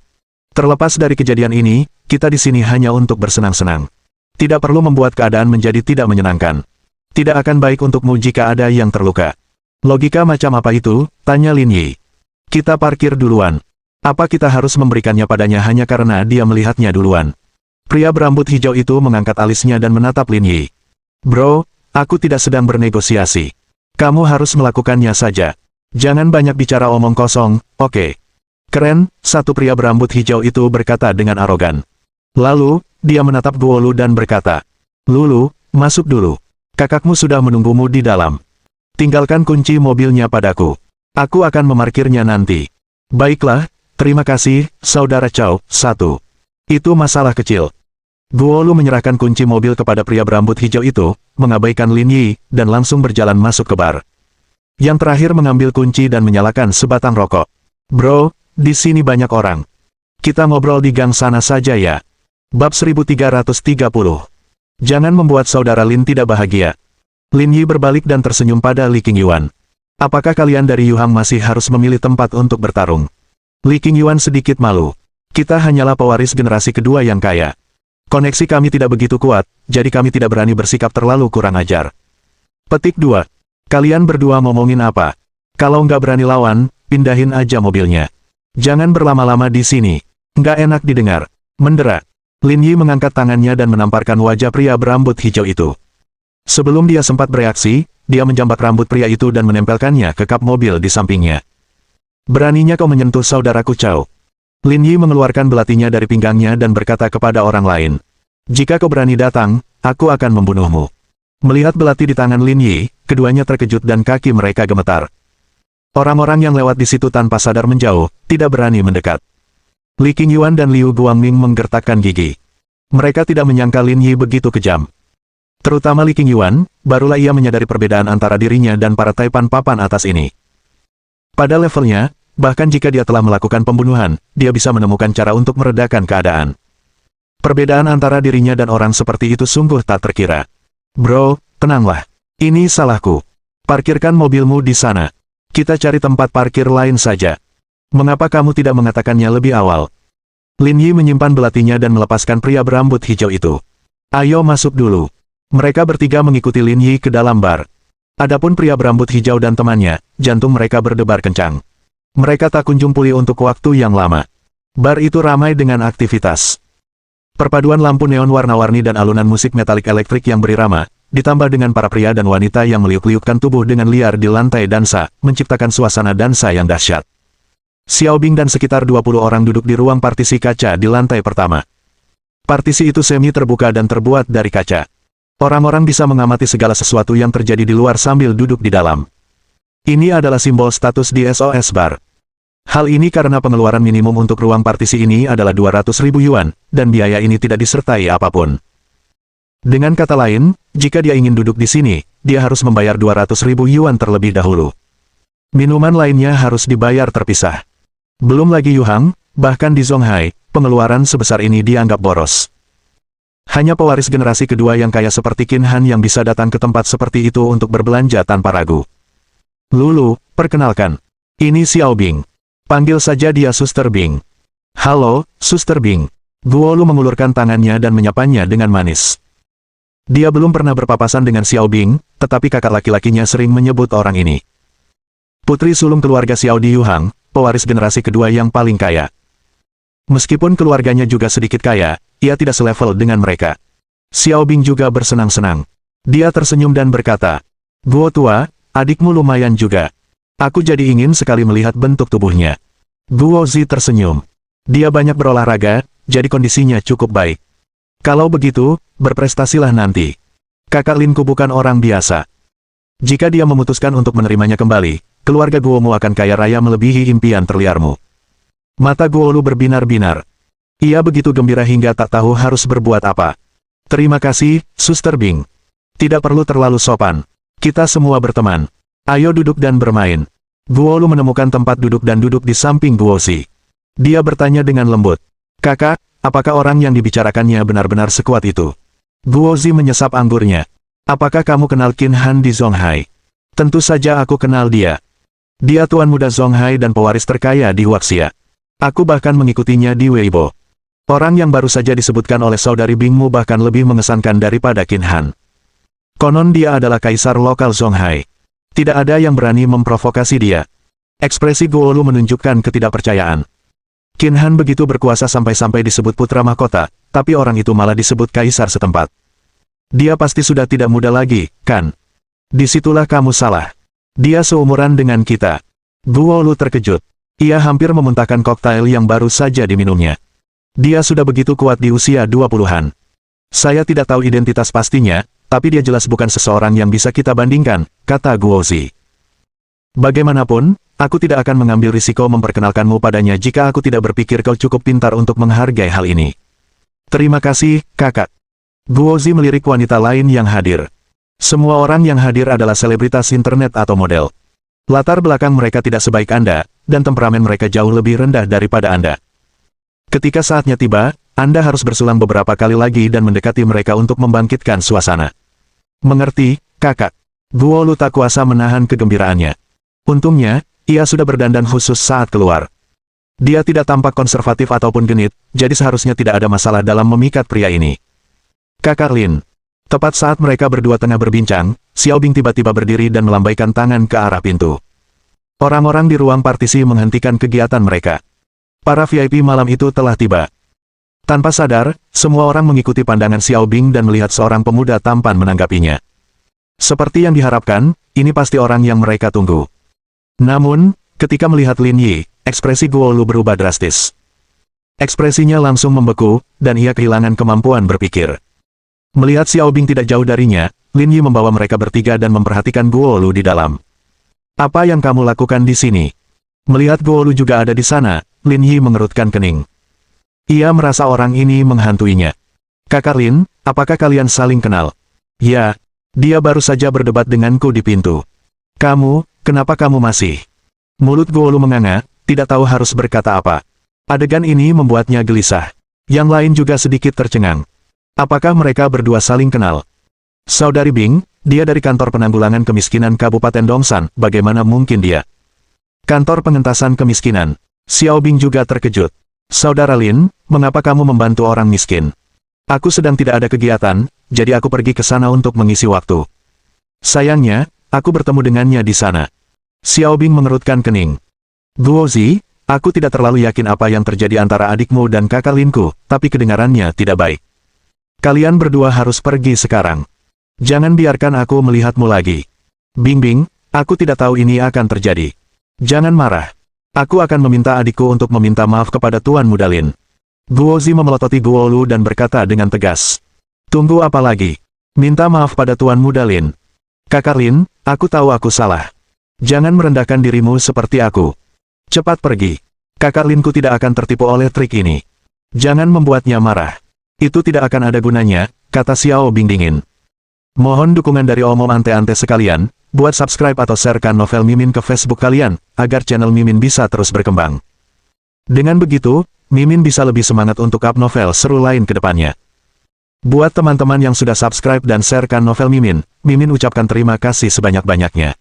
Terlepas dari kejadian ini, kita di sini hanya untuk bersenang-senang. Tidak perlu membuat keadaan menjadi tidak menyenangkan. Tidak akan baik untukmu jika ada yang terluka. Logika macam apa itu? Tanya Lin Yi. Kita parkir duluan. Apa kita harus memberikannya padanya hanya karena dia melihatnya duluan? Pria berambut hijau itu mengangkat alisnya dan menatap Lin Yi. Bro, aku tidak sedang bernegosiasi. Kamu harus melakukannya saja. Jangan banyak bicara omong kosong, oke? Keren, satu pria berambut hijau itu berkata dengan arogan. Lalu, dia menatap Guo Lu dan berkata, Lulu, masuk dulu. Kakakmu sudah menunggumu di dalam. Tinggalkan kunci mobilnya padaku. Aku akan memarkirnya nanti. Baiklah, terima kasih, Saudara Chow. 1. Itu masalah kecil. Guo Lu menyerahkan kunci mobil kepada pria berambut hijau itu, mengabaikan Lin Yi, dan langsung berjalan masuk ke bar. Yang terakhir mengambil kunci dan menyalakan sebatang rokok. Bro, di sini banyak orang. Kita ngobrol di gang sana saja ya. Bab 1330. Jangan membuat saudara Lin tidak bahagia. Lin Yi berbalik dan tersenyum pada Li Qingyuan. Apakah kalian dari Yuhang masih harus memilih tempat untuk bertarung? Li Qingyuan sedikit malu. Kita hanyalah pewaris generasi kedua yang kaya. Koneksi kami tidak begitu kuat, jadi kami tidak berani bersikap terlalu kurang ajar. Petik 2. Kalian berdua ngomongin apa? Kalau nggak berani lawan, pindahin aja mobilnya. Jangan berlama-lama di sini. Nggak enak didengar. Mendera. Lin Yi mengangkat tangannya dan menamparkan wajah pria berambut hijau itu. Sebelum dia sempat bereaksi, dia menjambak rambut pria itu dan menempelkannya ke kap mobil di sampingnya. Beraninya kau menyentuh saudaraku Chow. Lin Yi mengeluarkan belatinya dari pinggangnya dan berkata kepada orang lain. Jika kau berani datang, aku akan membunuhmu. Melihat belati di tangan Lin Yi, keduanya terkejut dan kaki mereka gemetar. Orang-orang yang lewat di situ tanpa sadar menjauh, tidak berani mendekat. Li Qingyuan dan Liu Guangming menggertakkan gigi. Mereka tidak menyangka Lin Yi begitu kejam. Terutama Li Qingyuan, barulah ia menyadari perbedaan antara dirinya dan para taipan papan atas ini. Pada levelnya, bahkan jika dia telah melakukan pembunuhan, dia bisa menemukan cara untuk meredakan keadaan. Perbedaan antara dirinya dan orang seperti itu sungguh tak terkira. Bro, tenanglah. Ini salahku. Parkirkan mobilmu di sana. Kita cari tempat parkir lain saja. Mengapa kamu tidak mengatakannya lebih awal? Lin Yi menyimpan belatinya dan melepaskan pria berambut hijau itu. Ayo masuk dulu. Mereka bertiga mengikuti Lin Yi ke dalam bar. Adapun pria berambut hijau dan temannya, jantung mereka berdebar kencang. Mereka tak kunjung pulih untuk waktu yang lama. Bar itu ramai dengan aktivitas. Perpaduan lampu neon warna-warni dan alunan musik metalik elektrik yang berirama, ditambah dengan para pria dan wanita yang meliuk-liukkan tubuh dengan liar di lantai dansa, menciptakan suasana dansa yang dahsyat. Xiao Bing dan sekitar 20 orang duduk di ruang partisi kaca di lantai pertama. Partisi itu semi terbuka dan terbuat dari kaca. Orang-orang bisa mengamati segala sesuatu yang terjadi di luar sambil duduk di dalam. Ini adalah simbol status di SOS Bar. Hal ini karena pengeluaran minimum untuk ruang partisi ini adalah 200.000 yuan, dan biaya ini tidak disertai apapun. Dengan kata lain, jika dia ingin duduk di sini, dia harus membayar 200.000 yuan terlebih dahulu. Minuman lainnya harus dibayar terpisah. Belum lagi yuhang, bahkan di Zonghai, pengeluaran sebesar ini dianggap boros. Hanya pewaris generasi kedua yang kaya seperti Qin Han yang bisa datang ke tempat seperti itu untuk berbelanja tanpa ragu. Lulu, perkenalkan. Ini Xiao Bing. Panggil saja dia Suster Bing. Halo, Suster Bing. Guolu mengulurkan tangannya dan menyapanya dengan manis. Dia belum pernah berpapasan dengan Xiao Bing, tetapi kakak laki-lakinya sering menyebut orang ini. Putri sulung keluarga Xiao Di Yuhang, pewaris generasi kedua yang paling kaya. Meskipun keluarganya juga sedikit kaya, ia tidak selevel dengan mereka. Xiao Bing juga bersenang-senang. Dia tersenyum dan berkata, "Guo tua, adikmu lumayan juga. Aku jadi ingin sekali melihat bentuk tubuhnya." Guo Zi tersenyum. Dia banyak berolahraga, jadi kondisinya cukup baik. Kalau begitu, berprestasilah nanti. Kakak Linku bukan orang biasa. Jika dia memutuskan untuk menerimanya kembali, keluarga Guomu akan kaya raya melebihi impian terliarmu. Mata Guolu berbinar-binar. Ia begitu gembira hingga tak tahu harus berbuat apa. Terima kasih, Suster Bing. Tidak perlu terlalu sopan. Kita semua berteman. Ayo duduk dan bermain. Guolu menemukan tempat duduk dan duduk di samping Guozi. Dia bertanya dengan lembut. Kakak, apakah orang yang dibicarakannya benar-benar sekuat itu? Guozi menyesap anggurnya. Apakah kamu kenal Qin Han di Zonghai? Tentu saja aku kenal dia. Dia tuan muda Zonghai dan pewaris terkaya di Huaxia. Aku bahkan mengikutinya di Weibo. Orang yang baru saja disebutkan oleh saudari Bingmu bahkan lebih mengesankan daripada Qin Han. Konon dia adalah kaisar lokal Zonghai. Tidak ada yang berani memprovokasi dia. Ekspresi Guolu menunjukkan ketidakpercayaan. Qin Han begitu berkuasa sampai-sampai disebut putra mahkota, tapi orang itu malah disebut kaisar setempat. Dia pasti sudah tidak muda lagi, kan? Disitulah kamu salah. Dia seumuran dengan kita. Guolu terkejut. Ia hampir memuntahkan koktail yang baru saja diminumnya. Dia sudah begitu kuat di usia 20-an. Saya tidak tahu identitas pastinya, tapi dia jelas bukan seseorang yang bisa kita bandingkan, kata Guozi. Bagaimanapun, aku tidak akan mengambil risiko memperkenalkanmu padanya jika aku tidak berpikir kau cukup pintar untuk menghargai hal ini. Terima kasih, kakak. Guozi melirik wanita lain yang hadir. Semua orang yang hadir adalah selebritas internet atau model. Latar belakang mereka tidak sebaik Anda, dan temperamen mereka jauh lebih rendah daripada Anda. Ketika saatnya tiba, Anda harus bersulang beberapa kali lagi dan mendekati mereka untuk membangkitkan suasana. Mengerti, kakak? Guolu tak kuasa menahan kegembiraannya. Untungnya, ia sudah berdandan khusus saat keluar. Dia tidak tampak konservatif ataupun genit, jadi seharusnya tidak ada masalah dalam memikat pria ini. Kakak Lin. Tepat saat mereka berdua tengah berbincang, Xiao Bing tiba-tiba berdiri dan melambaikan tangan ke arah pintu. Orang-orang di ruang partisi menghentikan kegiatan mereka. Para VIP malam itu telah tiba. Tanpa sadar, semua orang mengikuti pandangan Xiao Bing dan melihat seorang pemuda tampan menanggapinya. Seperti yang diharapkan, ini pasti orang yang mereka tunggu. Namun, ketika melihat Lin Yi, ekspresi Guolu berubah drastis. Ekspresinya langsung membeku, dan ia kehilangan kemampuan berpikir. Melihat Xiao Bing tidak jauh darinya, Lin Yi membawa mereka bertiga dan memperhatikan Guolu di dalam. Apa yang kamu lakukan di sini? Melihat Guolu juga ada di sana, Lin Yi mengerutkan kening. Ia merasa orang ini menghantuinya. Kakak Lin, apakah kalian saling kenal? Ya, dia baru saja berdebat denganku di pintu. Kamu, kenapa kamu masih? Mulut Guolu menganga, tidak tahu harus berkata apa. Adegan ini membuatnya gelisah. Yang lain juga sedikit tercengang. Apakah mereka berdua saling kenal? Saudari Bing, dia dari kantor penanggulangan kemiskinan Kabupaten Dongsan, bagaimana mungkin dia? Kantor pengentasan kemiskinan. Xiao Bing juga terkejut. Saudara Lin, mengapa kamu membantu orang miskin? Aku sedang tidak ada kegiatan, jadi aku pergi ke sana untuk mengisi waktu. Sayangnya, aku bertemu dengannya di sana. Xiao Bing mengerutkan kening. Guozi, aku tidak terlalu yakin apa yang terjadi antara adikmu dan kakak Linku, tapi kedengarannya tidak baik. Kalian berdua harus pergi sekarang. Jangan biarkan aku melihatmu lagi. Bingbing, aku tidak tahu ini akan terjadi. Jangan marah. Aku akan meminta adikku untuk meminta maaf kepada Tuan Muda Lin. Guozi memelototi Guolu dan berkata dengan tegas. Tunggu apa lagi? Minta maaf pada Tuan Muda Lin. Kakak Lin, aku tahu aku salah. Jangan merendahkan dirimu seperti aku. Cepat pergi. Kakak Linku tidak akan tertipu oleh trik ini. Jangan membuatnya marah. Itu tidak akan ada gunanya, kata Xiao Bing dingin. Mohon dukungan dari omom ante-ante sekalian, buat subscribe atau sharekan novel Mimin ke Facebook kalian, agar channel Mimin bisa terus berkembang. Dengan begitu, Mimin bisa lebih semangat untuk up novel seru lain ke depannya. Buat teman-teman yang sudah subscribe dan sharekan novel Mimin, Mimin ucapkan terima kasih sebanyak-banyaknya.